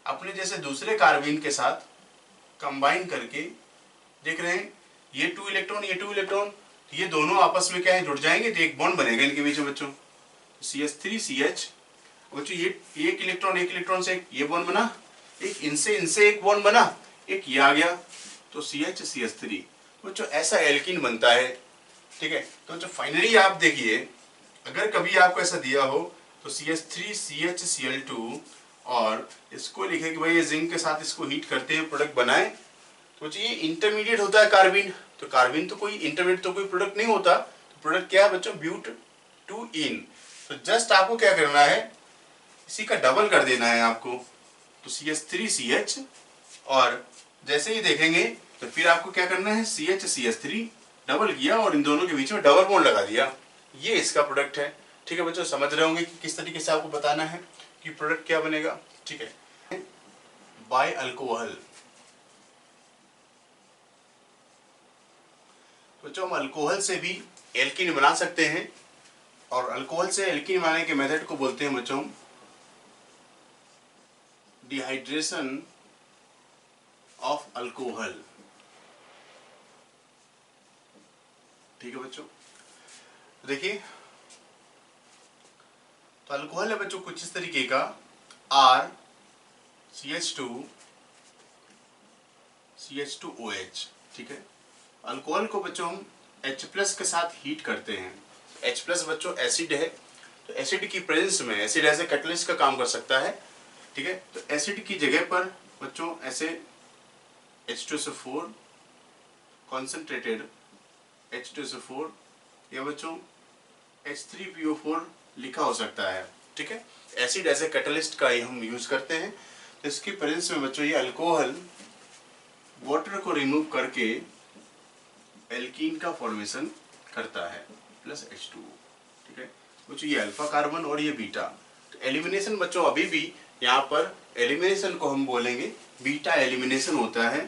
अपने जैसे दूसरे कार्बीन के साथ कंबाइन करके, देख रहे हैं ये 2 इलेक्ट्रॉन, ये 2 इलेक्ट्रॉन, तो ये दोनों आपस में क्या है, जुड़ जाएंगे, तो एक बॉन्ड बनेगा इनके बीच में बच्चों, CH3CH। बच्चों ये एक इलेक्ट्रॉन से एक ये बॉन्ड बना, एक इनसे एक बॉन्ड बना, एक ये आ गया, तो CH बच्चों ऐसा एल्कीन बनता है, ठीक है। तो जो फाइनली आप देखिए, अगर कभी आपको ऐसा दिया हो तो CH3CHCl2 और इसको लिखे कि भाई ये जिंक के साथ इसको हीट करते हैं, प्रोडक्ट बनाए, तो ये इंटरमीडिएट होता है कार्बिन। तो कार्बिन तो कोई इंटरमीडिएट तो कोई प्रोडक्ट नहीं होता, तो प्रोडक्ट क्या है बच्चों, ब्यूट-2-ईन। तो जस्ट आपको क्या करना है, इसी का डबल कर देना है आपको, तो CH3CH, और जैसे ही देखेंगे तो फिर आपको क्या करना है, CH डबल किया और इन दोनों के बीच में डबल बॉन्ड लगा दिया, ये इसका प्रोडक्ट है, ठीक है बच्चों। समझ रहे होंगे कि किस तरीके से आपको बताना है कि प्रोडक्ट क्या बनेगा, ठीक है। बाय अल्कोहल, बच्चों हम अल्कोहल से भी एल्कीन बना सकते हैं, और अल्कोहल से एल्कीन बनाने के मेथड को बोलते हैं बच्चों डिहाइड्रेशन ऑफ अल्कोहल, ठीक है बच्चों। देखिए तो अल्कोहल है बच्चों कुछ इस तरीके का, CH2OH, ठीक है। अल्कोहल को बच्चों हम H+ के साथ हीट करते हैं। H+ बच्चों एसिड है, तो एसिड की प्रेजेंस में एसिड ऐसे कैटलिस्ट का काम कर सकता है, ठीक है। तो एसिड की जगह पर बच्चों ऐसे H2SO4 कॉन्सेंट्रेटेड H2SO4 या बच्चों H3PO4 लिखा हो सकता है, ठीक है। एसिड एज ए कैटलिस्ट का ही हम यूज करते हैं। तो इसकी प्रेजेंस में बच्चों ये अल्कोहल वाटर को रिमूव करके एल्कीन का फॉर्मेशन करता है प्लस H2O, ठीक है बच्चों। ये अल्फा कार्बन और ये बीटा, तो एलिमिनेशन बच्चों अभी भी यहाँ पर एलिमिनेशन को हम बोलेंगे बीटा एलिमिनेशन होता है,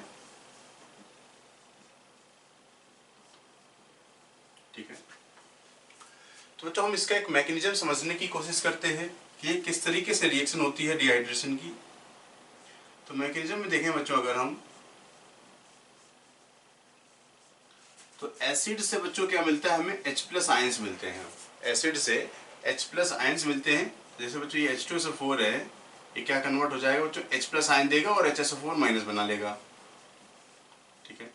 ठीक है। तो बच्चों हम इसका एक मैकेनिज्म समझने की कोशिश करते हैं कि ये किस तरीके से रिएक्शन होती है डिहाइड्रेशन की। तो मैकेनिज्म में देखें बच्चों, अगर हम तो एसिड से बच्चों क्या मिलता है, हमें H+ आयंस मिलते हैं। एसिड से H+ आयंस मिलते हैं, जैसे बच्चों ये H2SO4 है, ये क्या कन्वर्ट हो जाएगा बच्चों, H प्लस आयन देगा और HSO4 माइनस बना लेगा। ठीक है,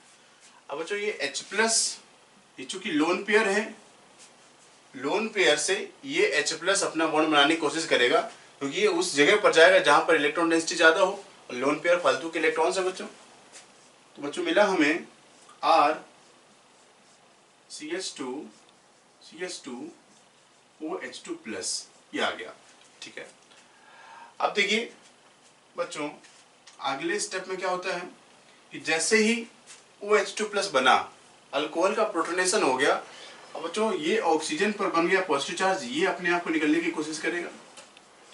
अब बच्चों ये H प्लस, ये चूंकि लोन पेयर है, लोन पेयर से ये H प्लस अपना बॉन्ड बनाने की कोशिश करेगा, क्योंकि ये उस जगह पर जाएगा जहां पर इलेक्ट्रॉन डेंसिटी ज्यादा हो, और लोन पेयर फालतू के इलेक्ट्रॉन्स है बच्चों। तो बच्चों मिला हमें R CH2 OH2 प्लस, ये आ गया। ठीक है, अब देखिए बच्चों अगले स्टेप में क्या होता है कि जैसे ही OH2 प्लस बना, अल्कोहल का प्रोटोनेशन हो गया, अब बच्चों ये ऑक्सीजन पर बन गया पॉजिटिव चार्ज, ये अपने आप को निकलने की कोशिश करेगा।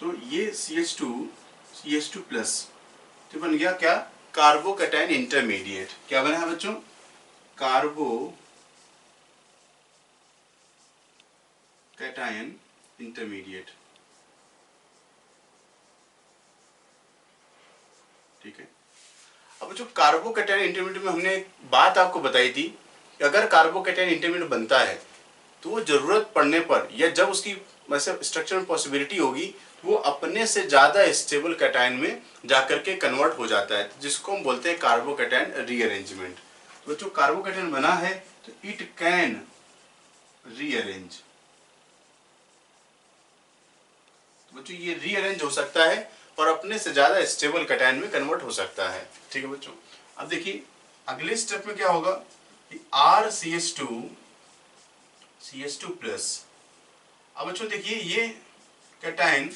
तो ये CH2 प्लस तो बन गया क्या, कार्बोकैटायन इंटरमीडिएट। क्या बना है बच्चों, कार्बोकैटायन इंटरमीडिएट। ठीक है, अब जो कार्बोकैटायन इंटरमीडिएट में हमने एक बात आपको बताई थी कि अगर कार्बोकैटायन इंटरमीडिएट बनता है तो वो जरूरत पड़ने पर या जब उसकी वैसे स्ट्रक्चर में पॉसिबिलिटी होगी तो वो अपने से ज्यादा स्टेबल कैटायन में जाकर के कन्वर्ट हो जाता है, जिसको हम बोलते हैं कार्बोकैटायन रीअरेंजमेंट। तो जो कार्बोकैटायन बना है तो इट कैन रीअरेंज, बच्चों ये रीअरेंज हो सकता है और अपने से ज्यादा स्टेबल कैटायन में कन्वर्ट हो सकता है। ठीक है बच्चों, अब देखिए अगले स्टेप में क्या होगा कि RCH2 प्लस। अब बच्चों देखिए ये कैटायन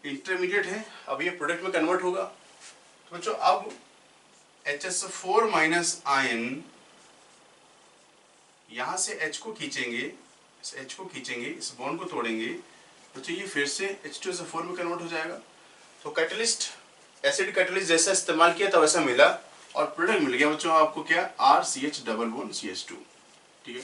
इंटरमीडिएट है, अब ये प्रोडक्ट में कन्वर्ट होगा। तो बच्चों अब HSO4 माइनस आयन यहां से H को खींचेंगे, इस H को खींचेंगे, इस बॉन्ड को तोड़ेंगे, बच्चों ये फिर से H2SO4 में कन्वर्ट हो जाएगा। तो कैटलिस्ट एसिड कैटलिस्ट जैसा इस्तेमाल किया था वैसा मिला और प्रोडक्ट मिल गया बच्चों आपको क्या, RCH1CH2। ठीक है,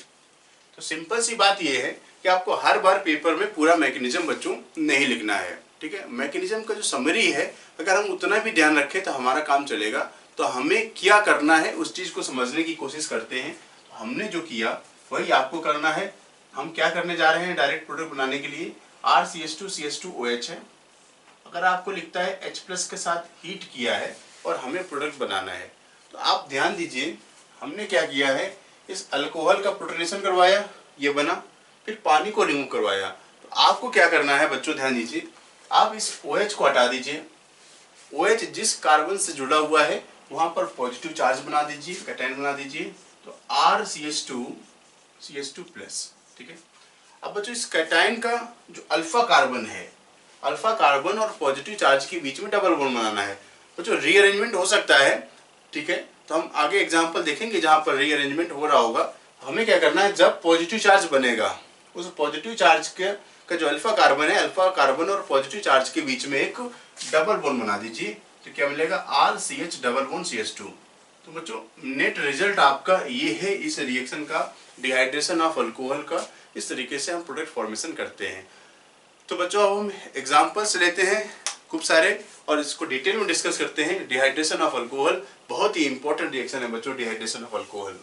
तो सिंपल सी बात ये है कि आपको हर बार पेपर में पूरा मैकेनिज्म बच्चों नहीं लिखना है। ठीक है, मैकेनिज्म का जो समरी है अगर हम उतना भी ध्यान रखें तो हमारा काम चलेगा। तो हमें क्या करना है उस चीज को समझने की कोशिश करते हैं। तो हमने जो किया वही आपको करना है। हम क्या करने जा रहे हैं, डायरेक्ट प्रोडक्ट बनाने के लिए RCH2CH2OH है। अगर आपको लिखता है H प्लस के साथ हीट किया है और हमें प्रोडक्ट बनाना है, तो आप ध्यान दीजिए हमने क्या किया है, इस अल्कोहल का प्रोटोनेशन करवाया, ये बना, फिर पानी को रिमूव करवाया। तो आपको क्या करना है बच्चों, ध्यान दीजिए, आप इस OH को हटा दीजिए, OH जिस कार्बन से जुड़ा हुआ है वहां पर पॉजिटिव चार्ज बना दीजिए, कैटायन बना दीजिए, तो RCH2 प्लस। ठीक है, अब बच्चों इस कैटायन का जो अल्फा कार्बन है, अल्फा कार्बन और पॉजिटिव चार्ज के बीच में डबल बॉन्ड बनाना है। बच्चों रीअरेंजमेंट हो सकता है, ठीक है, तो हम आगे एग्जांपल देखेंगे जहां पर रीअरेंजमेंट हो रहा होगा। हमें क्या करना है, जब पॉजिटिव चार्ज बनेगा उस पॉजिटिव चार्ज के का जो अल्फा कार्बन है, अल्फा कार्बन और पॉजिटिव चार्ज के बीच में एक डबल बॉन्ड बना दीजिए, तो क्या मिलेगा, RCH1CH2। तो बच्चों नेट रिजल्ट आपका ये है इस रिएक्शन का, डिहाइड्रेशन ऑफ अल्कोहल का। इस तरीके से हम प्रोडक्ट फॉर्मेशन करते हैं। तो बच्चों अब हम एग्जांपल्स लेते हैं खूब सारे और इसको डिटेल में डिस्कस करते हैं। डिहाइड्रेशन ऑफ अल्कोहल बहुत ही इंपॉर्टेंट रिएक्शन है बच्चों, डिहाइड्रेशन ऑफ अल्कोहल।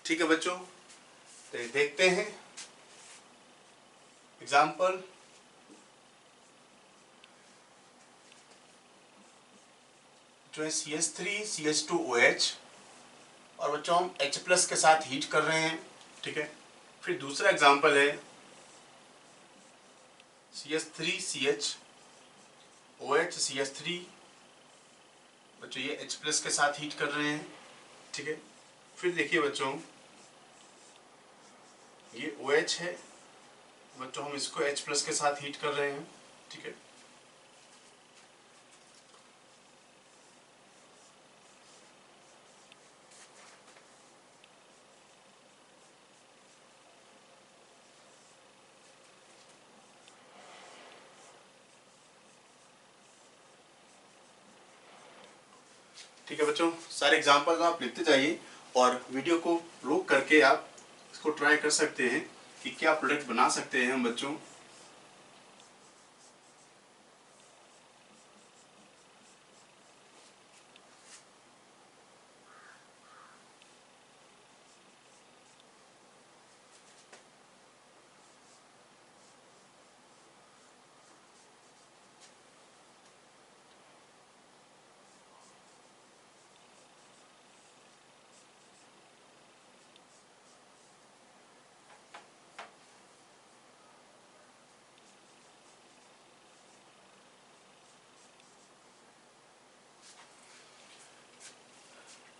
ठीक है बच्चों, तो देखते हैं एग्जाम्पल। जो है CH3CH2OH और बच्चों हम H प्लस के साथ हीट कर रहे हैं। ठीक है, फिर दूसरा एग्जाम्पल है CH3CHOH CH3, बच्चों ये H प्लस के साथ हीट कर रहे हैं। ठीक है, फिर देखिए बच्चों ये OH है, बच्चों हम इसको H प्लस के साथ हीट कर रहे हैं। ठीक है, ठीक है बच्चों, सारे एग्जाम्पल आप लिखते जाइए और वीडियो को रोक करके आप इसको ट्राई कर सकते हैं कि क्या प्रोडक्ट बना सकते हैं हम बच्चों।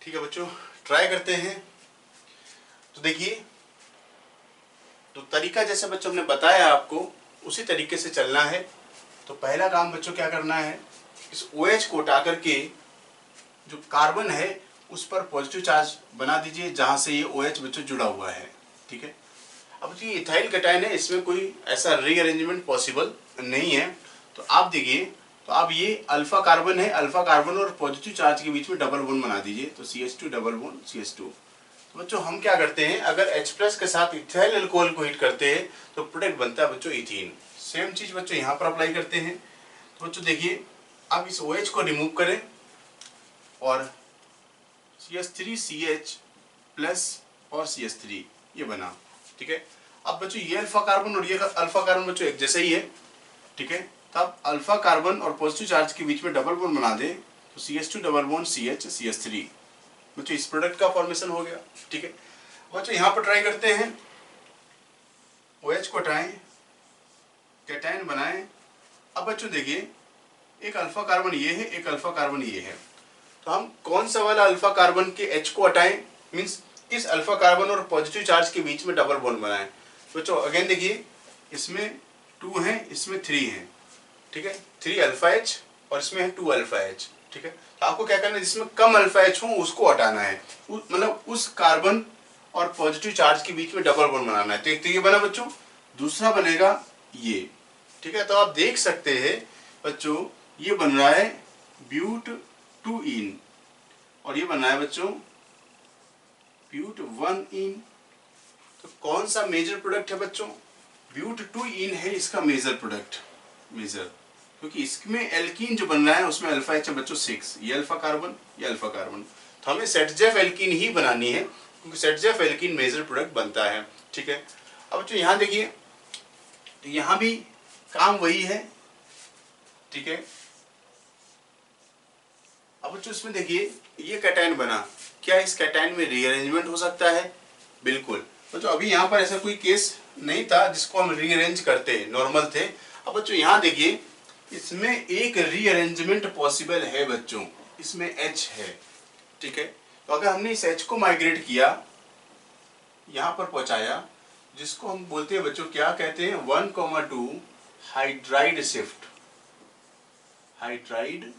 ठीक है बच्चों, ट्राई करते हैं। तो देखिए, तो तरीका जैसे बच्चों हमने बताया आपको उसी तरीके से चलना है। तो पहला काम बच्चों क्या करना है, इस OH को उठा करके जो कार्बन है उस पर पॉजिटिव चार्ज बना दीजिए जहां से ये OH बच्चों जुड़ा हुआ है। ठीक है, अब जो इथाइल कैटायन है इसमें कोई ऐसा रीअरेंजमेंट पॉसिबल नहीं है। तो आप देखिए, तो अब ये अल्फा कार्बन है, अल्फा कार्बन और पॉजिटिव चार्ज के बीच में डबल बॉन्ड बना दीजिए, तो CH2 डबल बॉन्ड CH2। तो बच्चों हम क्या करते हैं, अगर H+ के साथ इथाइल अल्कोहल को हीट करते हैं तो प्रोडक्ट बनता है बच्चों इथीन। सेम चीज बच्चों यहाँ पर अप्लाई करते हैं। तो बच्चों देखिए, अब इस OH को रिमूव करें और CH3CH प्लस और CH3 ये बना। ठीक है, अब बच्चों ये अल्फा कार्बन और ये अल्फा कार्बन बच्चों एक जैसा ही है। ठीक है, तब अल्फा कार्बन और पॉजिटिव चार्ज के बीच में डबल बॉन्ड बना दे तो CH2 double bond CH CH3 बच्चों इस प्रोडक्ट का फॉर्मेशन हो गया। ठीक है बच्चों, यहाँ पर ट्राई करते हैं, OH को हटाएं, कैटायन बनाएं। अब बच्चों देखिए, एक अल्फा कार्बन ये है, एक अल्फा कार्बन ये है, तो हम कौन सा वाला अल्फा कार्बन के H को हटाएं, मीन्स इस अल्फा कार्बन और पॉजिटिव चार्ज के बीच में डबल बॉन्ड बनाएं। बच्चों अगेन देखिए, इसमें 2 है, इसमें 3 है। ठीक है, 3 अल्फा H और इसमें है 2 अल्फा H। ठीक है, तो आपको क्या करना है, जिसमें कम अल्फा H हो उसको हटाना है, मतलब उस कार्बन और पॉजिटिव चार्ज के बीच में डबल बॉन्ड बनाना है। तो एक तो ये बना बच्चों, दूसरा बनेगा ये। ठीक है, तो आप देख सकते हैं बच्चों, ये बन रहा है ब्यूट-2-इन और ये बन रहा है बच्चों ब्यूट-1-इन। तो कौन सा मेजर प्रोडक्ट है बच्चों, ब्यूट-2-इन है इसका मेजर प्रोडक्ट, मेजर, क्योंकि इसमें एल्कीन जो बन रहा है उसमें अल्फा H है बच्चों 6, ये अल्फा कार्बन ये अल्फा कार्बन। तो हमें सेटजेफ एल्कीन ही बनानी है क्योंकि सेटजेफ एल्कीन मेजर प्रोडक्ट बनता है। ठीक है, अब बच्चों यहाँ देखिए, तो यहाँ भी काम वही है। ठीक है, अब बच्चों इसमें देखिए, ये कैटायन बना, क्या इस कैटायन में रीअरेंजमेंट हो सकता है? बिल्कुल बच्चों, अभी यहाँ पर ऐसा कोई केस नहीं था जिसको हम रीअरेंज करते, नॉर्मल थे। अब बच्चों यहाँ देखिए, इसमें एक रीअरेंजमेंट पॉसिबल है बच्चों, इसमें H है। ठीक है, तो अगर हमने इस H को माइग्रेट किया, यहाँ पर पहुंचाया, जिसको हम बोलते हैं बच्चों, क्या कहते हैं, 1,2 हाइड्राइड शिफ्ट, हाइड्राइड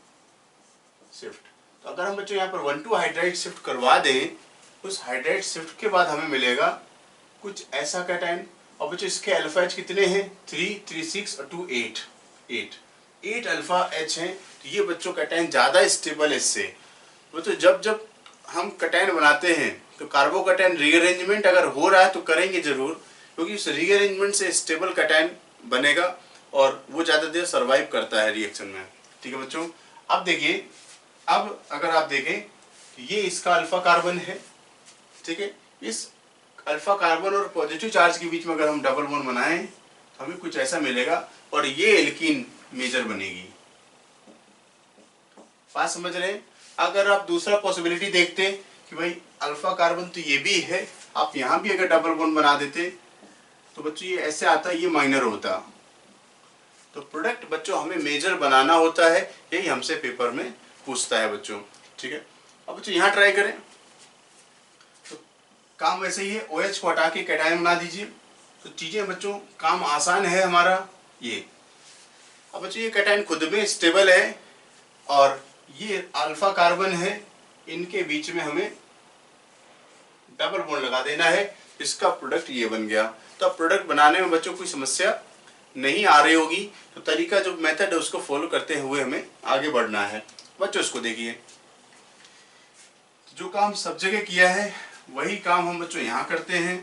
शिफ्ट। तो अगर हम बच्चों यहाँ पर 1,2 हाइड्राइड शिफ्ट करवा दें, उस हाइड्राइड शिफ्ट के बाद हमें मिलेगा कुछ ऐसा कैटायन। और बच्चों इसके अल्फा H कितने हैं, 3, 3, 6 और 2, 8 अल्फा H हैं। तो ये बच्चों कैटायन ज़्यादा स्टेबल है इससे। बच्चों जब जब हम कैटायन बनाते हैं तो कार्बोकैटायन रीअरेंजमेंट अगर हो रहा है तो करेंगे जरूर, क्योंकि उस रीअरेंजमेंट से स्टेबल कैटायन बनेगा और वो ज़्यादा देर सर्वाइव करता है रिएक्शन में। ठीक है बच्चों, अब देखिए, अब अगर आप देखें तो ये इसका अल्फा कार्बन है। ठीक है, इस अल्फा कार्बन और पॉजिटिव चार्ज के बीच में अगर हम डबल बॉन्ड बनाएं तो हमें कुछ ऐसा मिलेगा और ये एल्कीन मेजर बनेगी। बात समझ रहे हैं? अगर आप दूसरा पॉसिबिलिटी देखते कि भाई अल्फा कार्बन तो ये भी है, आप यहाँ भी अगर डबल बॉन्ड बना देते तो बच्चों ये ऐसे आता, ये माइनर होता। तो प्रोडक्ट बच्चों हमें मेजर बनाना होता है, यही हमसे पेपर में पूछता है बच्चों। ठीक है, अब बच्चों यहाँ ट्राई करें, तो काम वैसे ही है, OH को हटा के कैटायन बना दीजिए। तो चीजें बच्चों काम आसान है हमारा ये। अब बच्चों ये कैटायन खुद में स्टेबल है और ये अल्फा कार्बन है, इनके बीच में हमें डबल बॉन्ड लगा देना है, इसका प्रोडक्ट ये बन गया। तो अब प्रोडक्ट बनाने में बच्चों कोई समस्या नहीं आ रही होगी। तो तरीका जो मेथड है उसको फॉलो करते हुए हमें आगे बढ़ना है। बच्चों इसको देखिए, जो काम सब जगह किया है वही काम हम बच्चों यहाँ करते हैं।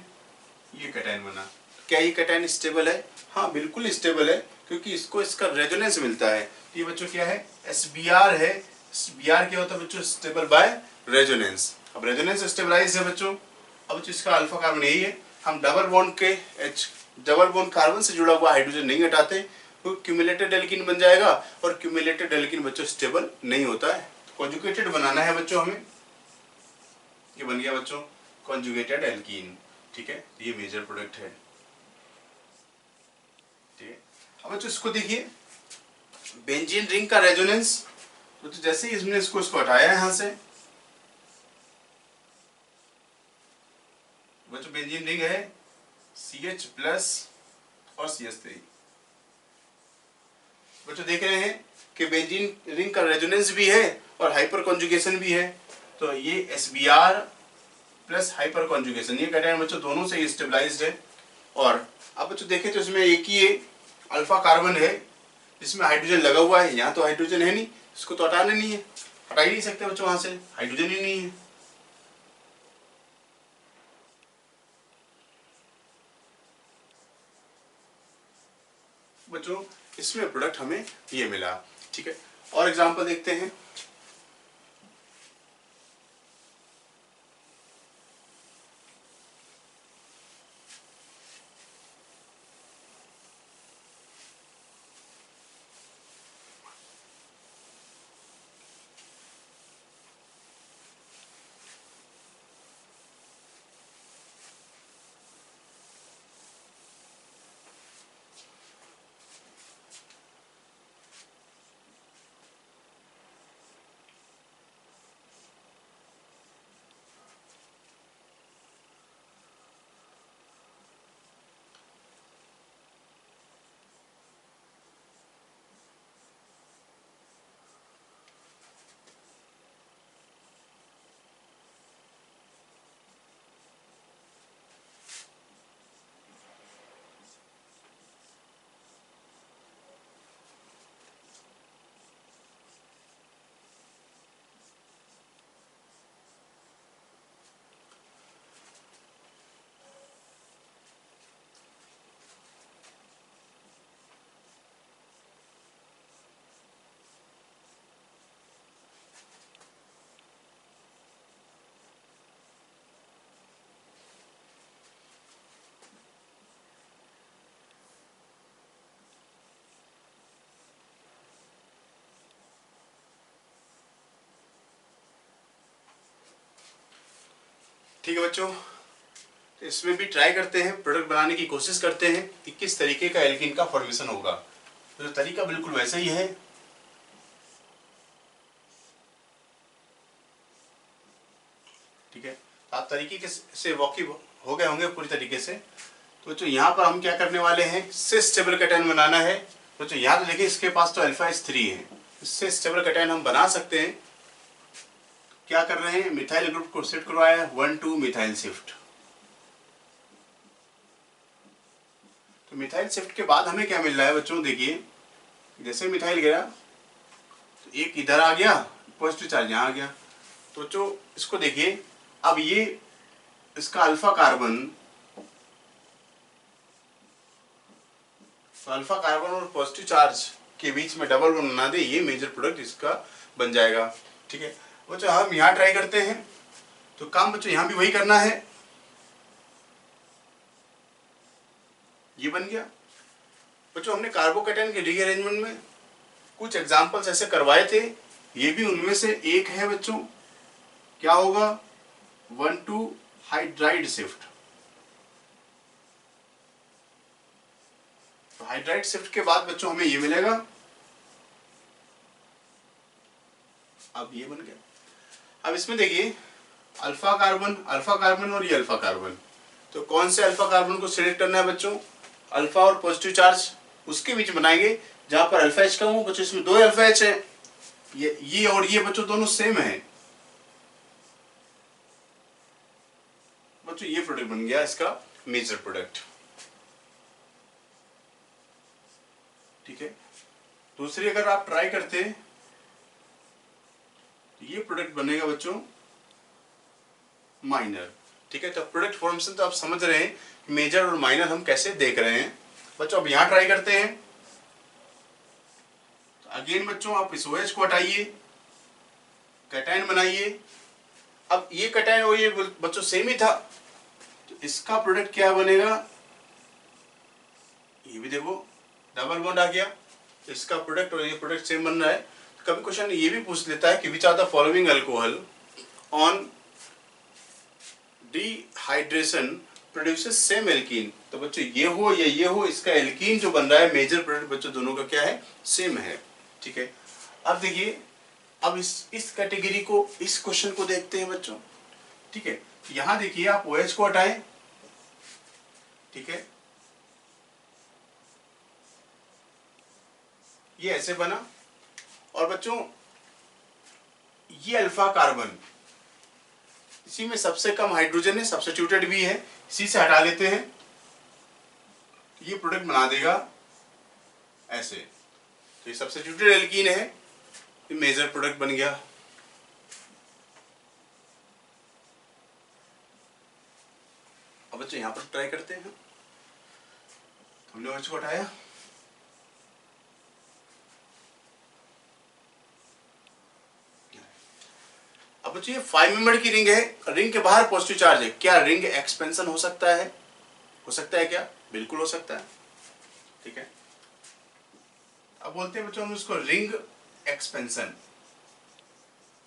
ये कैटायन बना। क्या ये कैटायन स्टेबल है? हाँ बिल्कुल स्टेबल है, क्योंकि इसको इसका रेजोनेंस मिलता है। तो ये बच्चों क्या है? SBr है। Br क्या होता है बच्चों? Stable by resonance. अब रेजोनेंस स्टेबलाइज है बच्चों। अब बच्चों इसका अल्फा कार्बन यही है। हम डबल बॉन्ड के डबल बॉन्ड कार्बन से जुड़ा हुआ हाइड्रोजन नहीं हटाते, तो क्यूमुलेटेड एल्कीन बन जाएगा, और क्यूमुलेटेड एल्कीन बच्चों स्टेबल नहीं होता है। कॉन्जुगेटेड बनाना है बच्चों हमें। ये बन गया बच्चों कॉन्जुगेटेड एल्कीन। ठीक है, ये मेजर प्रोडक्ट है। ठीक है, अब बच्चों इसको देखिए, बेंजीन रिंग का रेजोनेंस। तो जैसे ही इसने इसको हटाया यहां से, बच्चों बेंजीन रिंग है CH प्लस और CH3। बच्चों देख रहे हैं कि बेंजीन रिंग का रेजोनेंस भी है और हाइपर कॉन्जुगेशन भी है। तो ये SBr प्लस हाइपर कॉन्जुगेशन, ये कैटायन बच्चों दोनों से स्टेबलाइज्ड है। और अब बच्चों देखें तो इसमें एक ही अल्फा कार्बन है जिसमें हाइड्रोजन लगा हुआ है। यहाँ तो हाइड्रोजन है नहीं, इसको तो हटाना नहीं है, हटा ही नहीं सकते बच्चों, वहां से हाइड्रोजन ही नहीं है। बच्चों इसमें प्रोडक्ट हमें ये मिला। ठीक है, और एग्जांपल देखते हैं। ठीक है बच्चों, तो इसमें भी ट्राई करते हैं, प्रोडक्ट बनाने की कोशिश करते हैं कि किस तरीके का एल्कीन का फॉर्मेशन होगा। तो तरीका बिल्कुल वैसा ही है। ठीक है, आप तरीके से वाकिफ हो गए होंगे पूरी तरीके से। तो बच्चों यहाँ पर हम क्या करने वाले हैं, इससे स्टेबल कैटायन बनाना है। बच्चों यहाँ तो देखिए इसके पास तो अल्फा H3 है, इससे स्टेबल कैटायन हम बना सकते हैं। क्या कर रहे हैं, मिथाइल ग्रुप को शिफ्ट करवाया 1,2 मिथाइल शिफ्ट। तो मिथाइल शिफ्ट के बाद हमें क्या मिल रहा है बच्चों, देखिए जैसे मिथाइल गया तो एक इधर आ गया, पॉजिटिव चार्ज यहाँ आ गया। तो बच्चों इसको देखिए, अब ये इसका अल्फा कार्बन, तो अल्फा कार्बन और पॉजिटिव चार्ज के बीच में डबल बॉन्ड बना दे, ये मेजर प्रोडक्ट इसका बन जाएगा। ठीक है बच्चों, हम यहाँ ट्राई करते हैं। तो काम बच्चों यहाँ भी वही करना है। ये बन गया बच्चों। हमने कार्बोकैटायन के रीअरेंजमेंट में कुछ एग्जांपल्स ऐसे करवाए थे, ये भी उनमें से एक है बच्चों। क्या होगा, 1,2 हाइड्राइड शिफ्ट। तो हाइड्राइड शिफ्ट के बाद बच्चों हमें ये मिलेगा। अब ये बन गया। अब इसमें देखिए अल्फा कार्बन और ये अल्फा कार्बन। तो कौन से अल्फा कार्बन को सिलेक्ट करना है बच्चों, अल्फा और पॉजिटिव चार्ज उसके बीच बनाएंगे जहां पर अल्फा H कम हो। बच्चों इसमें 2 अल्फा H है, ये और ये बच्चों दोनों सेम है। बच्चों ये प्रोडक्ट बन गया इसका मेजर प्रोडक्ट। ठीक है, दूसरी अगर आप ट्राई करते तो ये प्रोडक्ट बनेगा बच्चों माइनर। ठीक है, तो प्रोडक्ट फॉर्मेशन तो आप समझ रहे हैं मेजर और माइनर हम कैसे देख रहे हैं। बच्चों अब यहाँ ट्राई करते हैं। अगेन बच्चों आप इस OH को हटाइए, कैटायन बनाइए। अब ये कैटायन और ये बच्चों सेम ही था, तो इसका प्रोडक्ट क्या बनेगा, ये भी देखो डबल बॉन्ड आ गया। इसका प्रोडक्ट और ये प्रोडक्ट सेम बन रहा है। कभी क्वेश्चन ये भी पूछ लेता है कि which are the following alcohol on dehydration produces same alkene. तो बच्चों ये हो या ये हो, इसका एल्कीन जो बन रहा है मेजर प्रोडक्ट बच्चों दोनों का क्या है, सेम है। ठीक है, अब देखिए, अब इस कैटेगरी को, इस क्वेश्चन को देखते हैं बच्चों। ठीक है, यहां देखिए आप OH को हटाएं। ठीक है, ये ऐसे बना, और बच्चों ये अल्फा कार्बन, इसी में सबसे कम हाइड्रोजन है, सब्स्टिट्यूटेड भी है, इसी से हटा लेते हैं, ये प्रोडक्ट बना देगा ऐसे। तो ये सब्स्टिट्यूटेड एल्कीन है, ये मेजर प्रोडक्ट बन गया। अब बच्चों यहां पर ट्राई करते हैं। हमने OH को हटाया, अब बच्चों ये 5 मेंबर की रिंग है, रिंग के बाहर पॉजिटिव चार्ज है। क्या रिंग एक्सपेंशन हो सकता है? हो सकता है क्या? बिल्कुल हो सकता है। ठीक है, अब बोलते हैं बच्चों हम उसको रिंग एक्सपेंशन।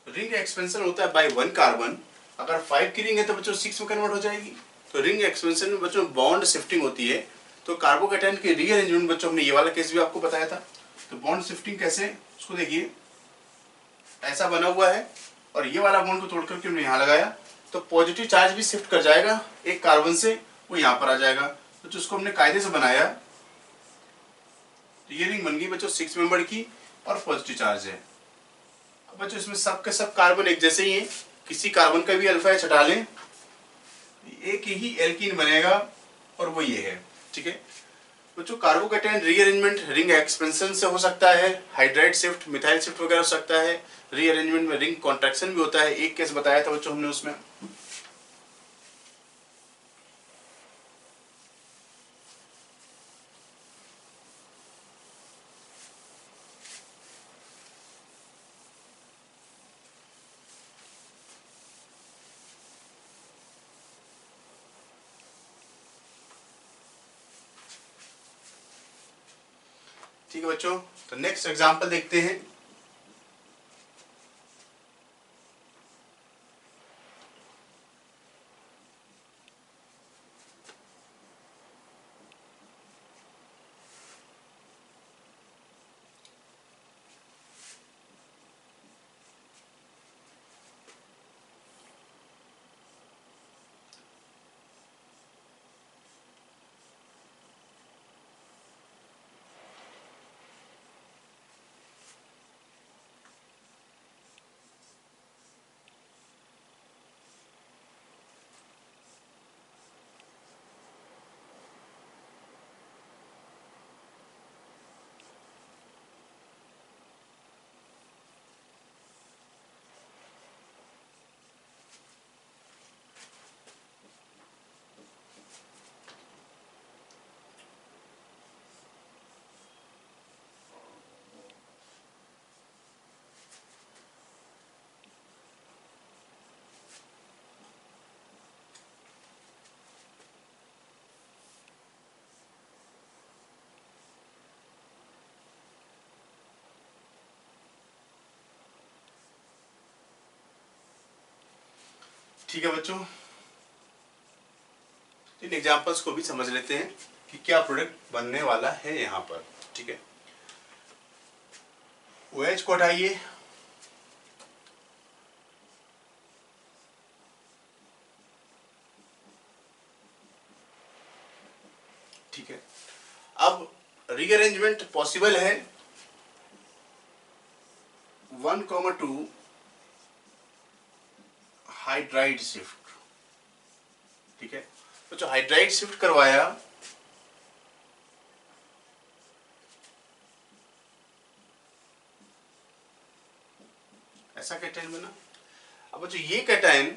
रिंग एक्सपेंशन होता है बाय 1 कार्बन। अगर 5 की रिंग है तो बच्चों 6 में कन्वर्ट हो जाएगी। तो रिंग एक्सपेंशन में बच्चों बॉन्ड शिफ्टिंग होती है। तो कार्बोकैटायन के रीअरेंजमेंट बच्चों हमने ये वाला केस भी आपको बताया था। तो बॉन्ड शिफ्टिंग कैसे, उसको देखिए, ऐसा बना हुआ है और ये वाला बॉन्ड को तोड़ करके हमने यहाँ लगाया, तो पॉजिटिव चार्ज भी शिफ्ट कर जाएगा एक कार्बन से, वो यहाँ पर आ जाएगा। तो उसको हमने कायदे से बनाया, तो ये रिंग बन गई बच्चों 6 मेंबर की और पॉजिटिव चार्ज है। अब बच्चों इसमें सब के सब कार्बन एक जैसे ही हैं, किसी कार्बन का भी अल्फा एच हटा लें, एक ही एल्कीन बनेगा और वो ये है। ठीक है बच्चों, कार्बोकैटायन रीअरेंजमेंट रिंग एक्सपेंशन से हो सकता है, हाइड्राइड शिफ्ट, मिथाइल शिफ्ट वगैरह हो सकता है। रीअरेंजमेंट में रिंग कॉन्ट्रैक्शन भी होता है, एक केस बताया था बच्चों हमने उसमें। ठीक है बच्चों, तो नेक्स्ट एग्जांपल देखते हैं। ठीक है बच्चों, इन एग्जांपल्स को भी समझ लेते हैं कि क्या प्रोडक्ट बनने वाला है यहाँ पर। ठीक है, OH को हटाइए, ठीक है, अब रीअरेंजमेंट पॉसिबल है 1,2 हाइड्राइड शिफ्ट। ठीक है, तो जो हाइड्राइड शिफ्ट करवाया, ऐसा कैटायन बना। अब जो ये कैटायन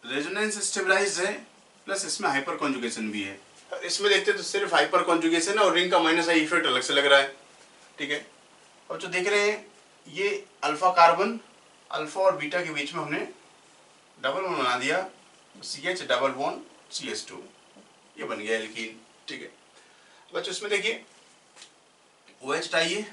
रेजोनेंस स्टेबलाइज्ड है प्लस इसमें हाइपर कॉन्जुगेशन भी है। इसमें देखते हैं तो सिर्फ हाइपर कॉन्जुगेशन है और रिंग का माइनस आई इफेक्ट अलग से लग रहा है। ठीक है, अब जो देख रहे हैं ये अल्फा कार्बन, अल्फा और बीटा के बीच में हमने डबल बॉन्ड बना दिया, CH डबल बॉन्ड CH2, ये बन गया एल्कीन। ठीक है बच्चों, इसमें देखिए OH हटाइए,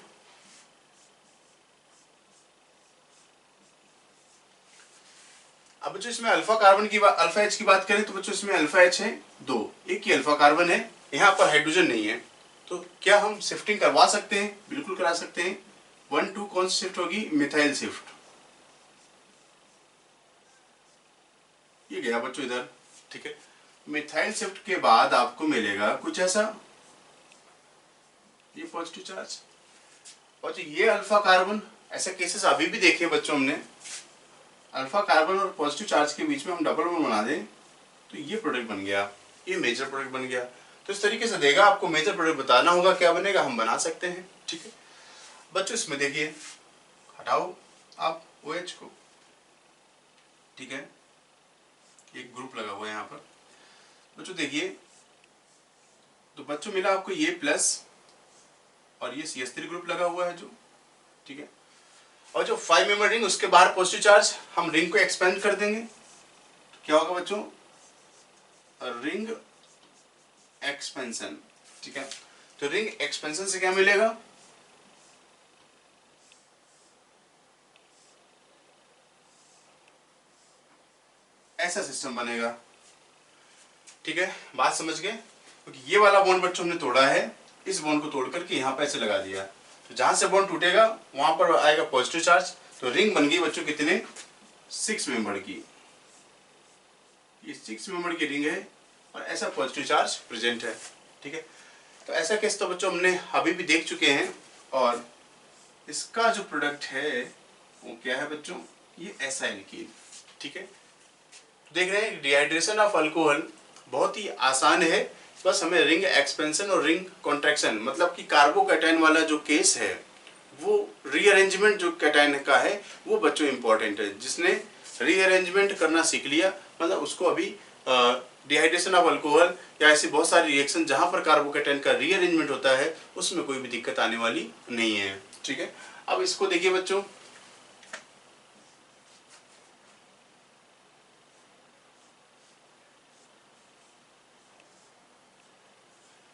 अब बच्चों इसमें अल्फा कार्बन की बात, अल्फा H की बात करें तो बच्चों इसमें अल्फा H है 2, एक ही अल्फा कार्बन है, यहाँ पर हाइड्रोजन नहीं है, तो क्या हम शिफ्टिंग करवा सकते हैं? बिल्कुल करा सकते हैं। 1 2 कौन सी शिफ्ट होगी? मिथाइल शिफ्ट, ये गया बच्चों इधर। ठीक है, मिथाइल शिफ्ट के बाद आपको मिलेगा कुछ ऐसा, ये पॉजिटिव चार्ज, और ये अल्फा कार्बन, ऐसे केसेस अभी भी देखे बच्चों हमने, अल्फा कार्बन और पॉजिटिव चार्ज के बीच में हम डबल बॉन्ड बना दें तो ये प्रोडक्ट बन गया, ये मेजर प्रोडक्ट बन गया। तो इस तरीके से देगा, आपको मेजर प्रोडक्ट बताना होगा क्या बनेगा, हम बना सकते हैं। ठीक है बच्चों, इसमें देखिए हटाओ आप OH को, ठीक है, एक ग्रुप लगा हुआ है यहाँ पर बच्चों, देखिए तो बच्चों मिला आपको ये प्लस और ये CH3 ग्रुप लगा हुआ है जो, ठीक है, और जो 5 मेंबर रिंग उसके बाहर पॉजिटिव चार्ज, हम रिंग को एक्सपेंड कर देंगे तो क्या होगा बच्चों? Ring expansion. ठीक है, तो रिंग एक्सपेंशन से क्या मिलेगा? ऐसा सिस्टम बनेगा। ठीक है, बात समझ गए? क्योंकि ये वाला बॉन्ड बच्चों हमने तोड़ा है, इस बॉन्ड को तोड़ करके यहाँ पे ऐसे लगा दिया, तो जहां से बॉन्ड टूटेगा वहां पर आएगा पॉजिटिव चार्ज, तो रिंग बन गई बच्चों कितने? 6 मेंबर की, ये 6 मेंबर की रिंग है और ऐसा पॉजिटिव चार्ज प्रेजेंट है। ठीक है, तो ऐसा केस तो बच्चों हमने अभी भी देख चुके हैं, और इसका जो प्रोडक्ट है वो क्या है बच्चों? ये ऐसा एल्कीन। ठीक है, तो देख रहे हैं डिहाइड्रेशन ऑफ अल्कोहल बहुत ही आसान है, बस हमें रिंग एक्सपेंशन और रिंग कॉन्ट्रैक्शन, मतलब कि कार्बोकैटायन वाला जो केस है वो रीअरेंजमेंट जो कैटायन का है वो बच्चों इंपॉर्टेंट है। जिसने रीअरेंजमेंट करना सीख लिया, मतलब उसको अभी डिहाइड्रेशन ऑफ अल्कोहल या ऐसी बहुत सारी रिएक्शन जहां पर कार्बोकैटायन का रीअरेंजमेंट होता है उसमें कोई भी दिक्कत आने वाली नहीं है। ठीक है, अब इसको देखिए बच्चों,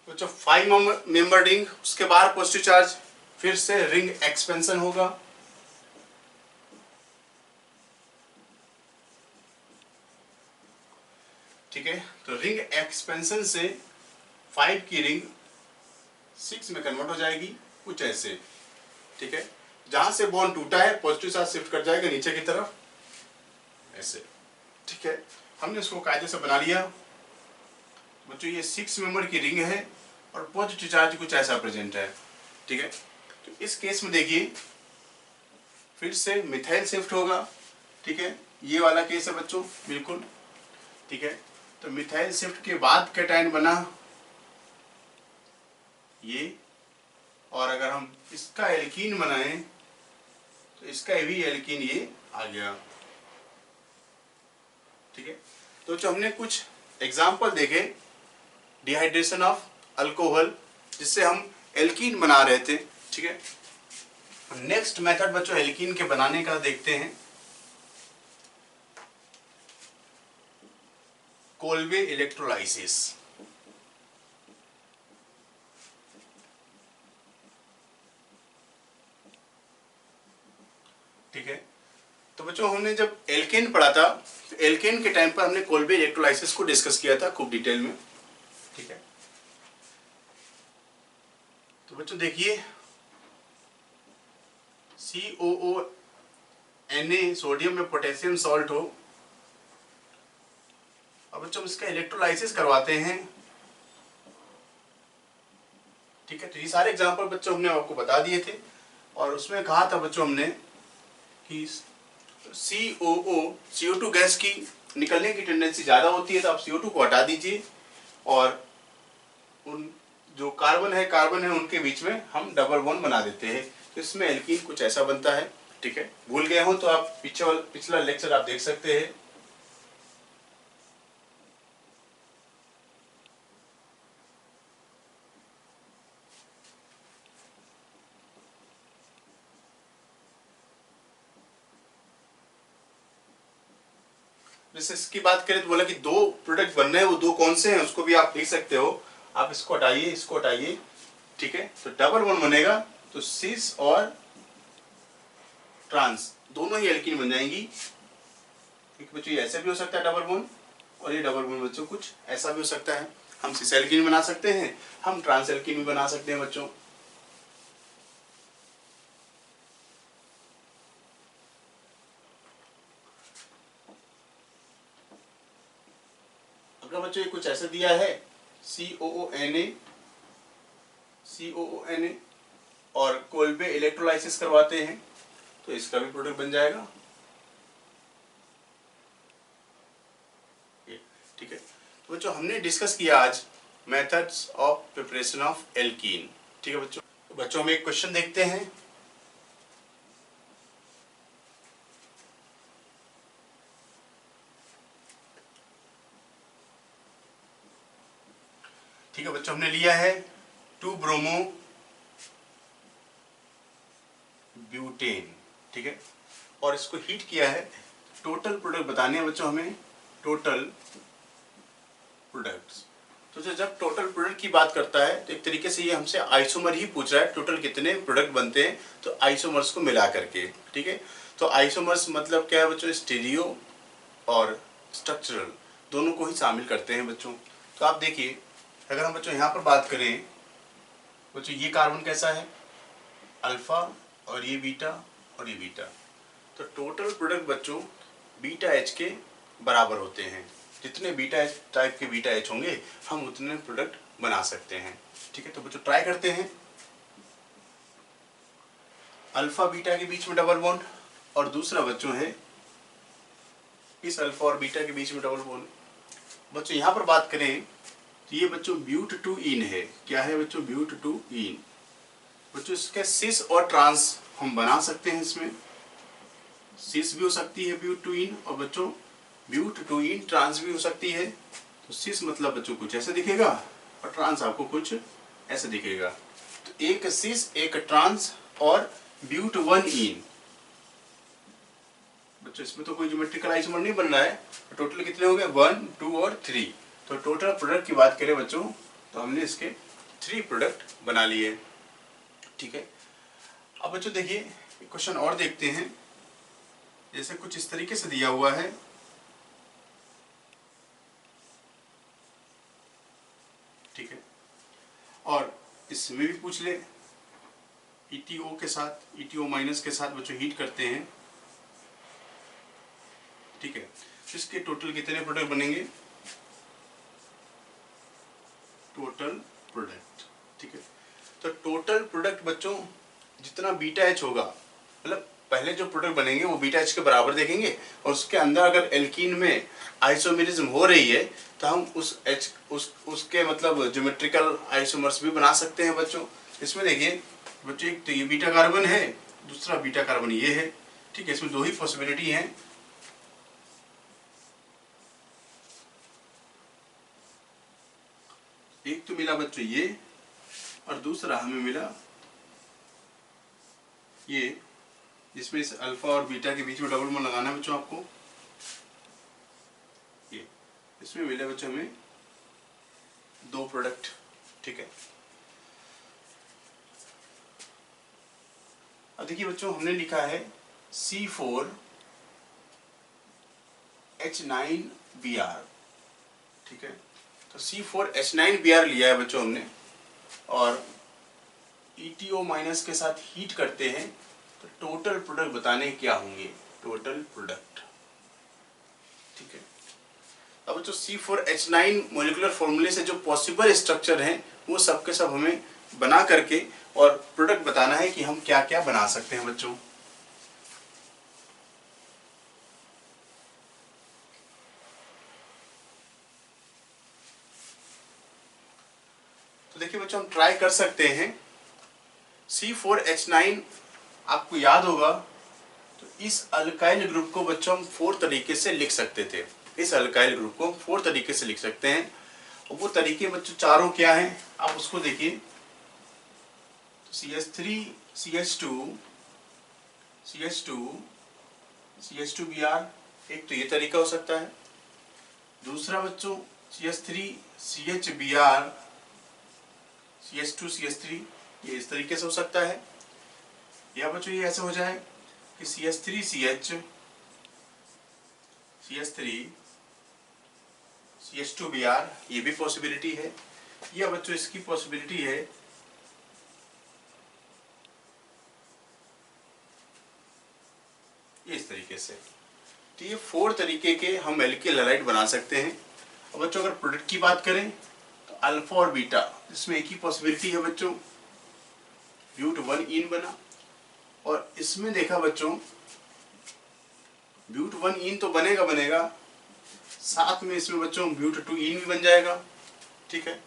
बच्चों 5 मेंबर रिंग, उसके बाद पॉजिटिव चार्ज, फिर से रिंग एक्सपेंशन होगा। ठीक है, तो रिंग एक्सपेंशन से 5 की रिंग 6 में कन्वर्ट हो जाएगी, कुछ ऐसे। ठीक है, जहां से बॉन्ड टूटा है पॉजिटिव चार्ज शिफ्ट कर जाएगा नीचे की तरफ ऐसे। ठीक है, हमने इसको कायदे से बना लिया बच्चों, ये 6 मेंबर की रिंग है और पॉजिटिव चार्ज कुछ ऐसा प्रेजेंट है। ठीक है, तो इस केस में देखिए फिर से मिथाइल शिफ्ट होगा। ठीक है, ये वाला केस है बच्चों बिल्कुल। ठीक है, तो मिथाइल शिफ्ट के बाद कैटायन बना ये, और अगर हम इसका एल्कीन बनाएं तो इसका भी एल्कीन ये आ गया। ठीक है, तो जो हमने कुछ एग्जाम्पल देखे डिहाइड्रेशन ऑफ अल्कोहल जिससे हम एल्कीन बना रहे थे। ठीक है, नेक्स्ट मेथड बच्चों एल्कीन के बनाने का देखते हैं, कोल्बे इलेक्ट्रोलाइसिस। ठीक है, तो बच्चों हमने जब एल्केन पढ़ा था तो एल्केन के टाइम पर हमने कोल्बे इलेक्ट्रोलाइसिस को डिस्कस किया था खूब डिटेल में। ठीक है, तो बच्चों देखिए COONA सोडियम में पोटेशियम सॉल्ट हो, अब बच्चों हम इसका इलेक्ट्रोलाइसिस करवाते हैं। ठीक है, तो ये सारे एग्जांपल बच्चों हमने आपको बता दिए थे, और उसमें कहा था बच्चों हमने कि CO2 गैस की निकलने की टेंडेंसी ज़्यादा होती है, तो आप CO2 को हटा दीजिए और उन जो कार्बन है उनके बीच में हम डबल बॉन्ड बना देते हैं, तो इसमें एल्कीन कुछ ऐसा बनता है। ठीक है, भूल गए हो तो आप पिछला लेक्चर आप देख सकते हैं। जैसे इसकी बात करें तो बोला कि दो प्रोडक्ट बन रहे हैं, वो दो कौन से हैं उसको भी आप लिख सकते हो। आप इसको हटाइए, इसको हटाइए, ठीक है। तो डबल बॉन्ड बनेगा तो सिस और ट्रांस दोनों ही एल्कीन बन जाएंगी। क्योंकि बच्चों ये ऐसे भी हो सकता है डबल बॉन्ड, और ये डबल बॉन्ड बच्चों कुछ ऐसा भी हो सकता है। हम सिस एल्कीन बना सकते हैं, हम ट्रांस एल्कीन भी बना सकते हैं बच्चों। अगर बच्चों ये कुछ ऐसा दिया है COONA और कोलबे इलेक्ट्रोलाइसिस करवाते हैं तो इसका भी प्रोडक्ट बन जाएगा, ठीक है। तो बच्चों हमने डिस्कस किया आज methods of preparation of alkene, ठीक है बच्चों। तो बच्चों हम एक क्वेश्चन देखते हैं। ठीक है बच्चों, हमने लिया है 2 ब्रोमो ब्यूटेन, ठीक है, और इसको हीट किया है। टोटल प्रोडक्ट बताने हैं बच्चों हमें, टोटल प्रोडक्ट्स। तो जब टोटल प्रोडक्ट की बात करता है तो एक तरीके से ये हमसे आइसोमर ही पूछ रहा है, टोटल कितने प्रोडक्ट बनते हैं, तो आइसोमर्स को मिला करके, ठीक है। तो आइसोमर्स मतलब क्या है बच्चों, स्टीरियो और स्ट्रक्चरल दोनों को ही शामिल करते हैं बच्चों। तो आप देखिए, अगर हम बच्चों यहाँ पर बात करें बच्चों, ये कार्बन कैसा है, अल्फा, और ये बीटा और ये बीटा। तो टोटल प्रोडक्ट बच्चों बीटा एच के बराबर होते हैं। जितने बीटा एच टाइप के बीटा एच होंगे हम उतने प्रोडक्ट बना सकते हैं, ठीक है। तो बच्चों ट्राई करते हैं। अल्फा बीटा के बीच में डबल बॉन्ड, और दूसरा बच्चों है इस अल्फा और बीटा के बीच में डबल बॉन्ड। बच्चों यहाँ पर बात करें तो ये बच्चों ब्यूट टू इन है। क्या है बच्चों, ब्यूट टू इन। बच्चों इसके सिस और ट्रांस हम बना सकते हैं, इसमें सिस भी हो सकती है ब्यूट टू इन, और बच्चों ब्यूट टू इन ट्रांस भी हो सकती है। तो सिस मतलब बच्चों कुछ ऐसे दिखेगा और ट्रांस आपको कुछ ऐसे दिखेगा। तो एक सिस एक ट्रांस और ब्यूट 1 इन। बच्चों इसमें तो कोई ज्योमेट्रिकल आइसोमर नहीं बन रहा है। तो टोटल कितने हो गए, 1, 2 और 3। तो टोटल प्रोडक्ट की बात करें बच्चों तो हमने इसके 3 प्रोडक्ट बना लिए, ठीक है। अब बच्चों देखिए क्वेश्चन और देखते हैं। जैसे कुछ इस तरीके से दिया हुआ है, ठीक है, और इसमें भी पूछ ले ETO के साथ, ETO माइनस के साथ बच्चों हीट करते हैं, ठीक है। तो इसके टोटल कितने प्रोडक्ट बनेंगे, टोटल प्रोडक्ट, ठीक है। तो टोटल प्रोडक्ट बच्चों जितना बीटा एच होगा, मतलब पहले जो प्रोडक्ट बनेंगे वो बीटा एच के बराबर देखेंगे, और उसके अंदर अगर एल्कीन में आइसोमेरिज्म हो रही है तो हम उसके मतलब ज्योमेट्रिकल आइसोमर्स भी बना सकते हैं बच्चों। इसमें देखिए बच्चों, एक तो ये बीटा कार्बन है, दूसरा बीटा कार्बन ये है, ठीक है। इसमें 2 ही पॉसिबिलिटी है। एक तो मिला बच्चों ये, और दूसरा हमें मिला ये, जिसमें इस अल्फा और बीटा के बीच में डबल बॉन्ड लगाना है बच्चों आपको। ये इसमें मिले बच्चों हमें 2 प्रोडक्ट, ठीक है। अब देखिए बच्चों हमने लिखा है C4H9Br, ठीक है। तो C4H9Br लिया है बच्चों हमने, और ETO माइनस के साथ हीट करते हैं तो टोटल प्रोडक्ट बताने क्या होंगे, टोटल प्रोडक्ट, ठीक है। अब बच्चों C4H9 मॉलिक्यूलर फॉर्मूले से जो पॉसिबल स्ट्रक्चर हैं वो सब के सब हमें बना करके और प्रोडक्ट बताना है कि हम क्या क्या बना सकते हैं बच्चों। तो देखिए बच्चों हम ट्राई कर सकते हैं। C4H9 आपको याद होगा, तो इस अल्काइल ग्रुप को बच्चों हम 4 तरीके से लिख सकते थे। इस अल्काइल ग्रुप को 4 तरीके से लिख सकते हैं, और वो तरीके बच्चों चारों क्या हैं आप उसको देखिए। तो CH3 CH2 CH2 CH2Br, एक तो ये तरीका हो सकता है। दूसरा बच्चों CH3CHBr CH2CH3, ये इस तरीके से हो सकता है। या बच्चों ये ऐसे हो जाए कि CH3CH2Br, ये भी पॉसिबिलिटी है। या बच्चों इसकी पॉसिबिलिटी है इस तरीके से। तो ये 4 तरीके के हम एल्किल हैलाइड बना सकते हैं। अब बच्चों अगर प्रोडक्ट की बात करें तो अल्फा और बीटा, इसमें एक ही पॉसिबिलिटी है बच्चों, ब्यूट 1 इन बना। और इसमें देखा बच्चों ब्यूट 1 इन तो बनेगा, साथ में इसमें बच्चों ब्यूट 2 इन भी बन जाएगा, ठीक है।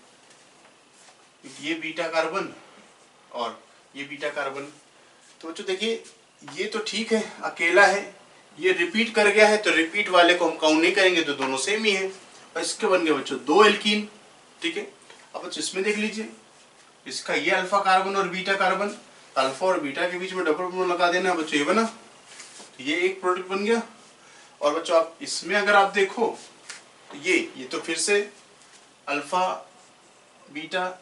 ये बीटा कार्बन और ये बीटा कार्बन। तो बच्चों देखिए ये तो ठीक है, अकेला है, ये रिपीट कर गया है तो रिपीट वाले को हम काउंट नहीं करेंगे, तो दोनों सेम ही है। और इसके बन गए बच्चों 2 एल्कीन, ठीक है। अब बच्चों इसमें देख लीजिए, इसका ये अल्फा कार्बन और बीटा कार्बन, अल्फा और बीटा के बीच में डबल बॉन्ड लगा देना बच्चों, ये बना, तो ये एक प्रोडक्ट बन गया। और बच्चों आप इसमें अगर आप देखो तो ये तो फिर से अल्फा बीटा,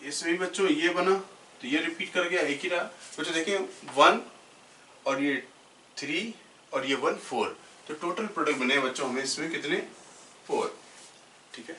इसमें भी बच्चों ये बना, तो ये रिपीट कर गया, एक ही रहा। बच्चों देखिए 1 और ये 3 और ये 1 4, तो टोटल प्रोडक्ट बने बच्चों हमें इसमें कितने 4, ठीक है।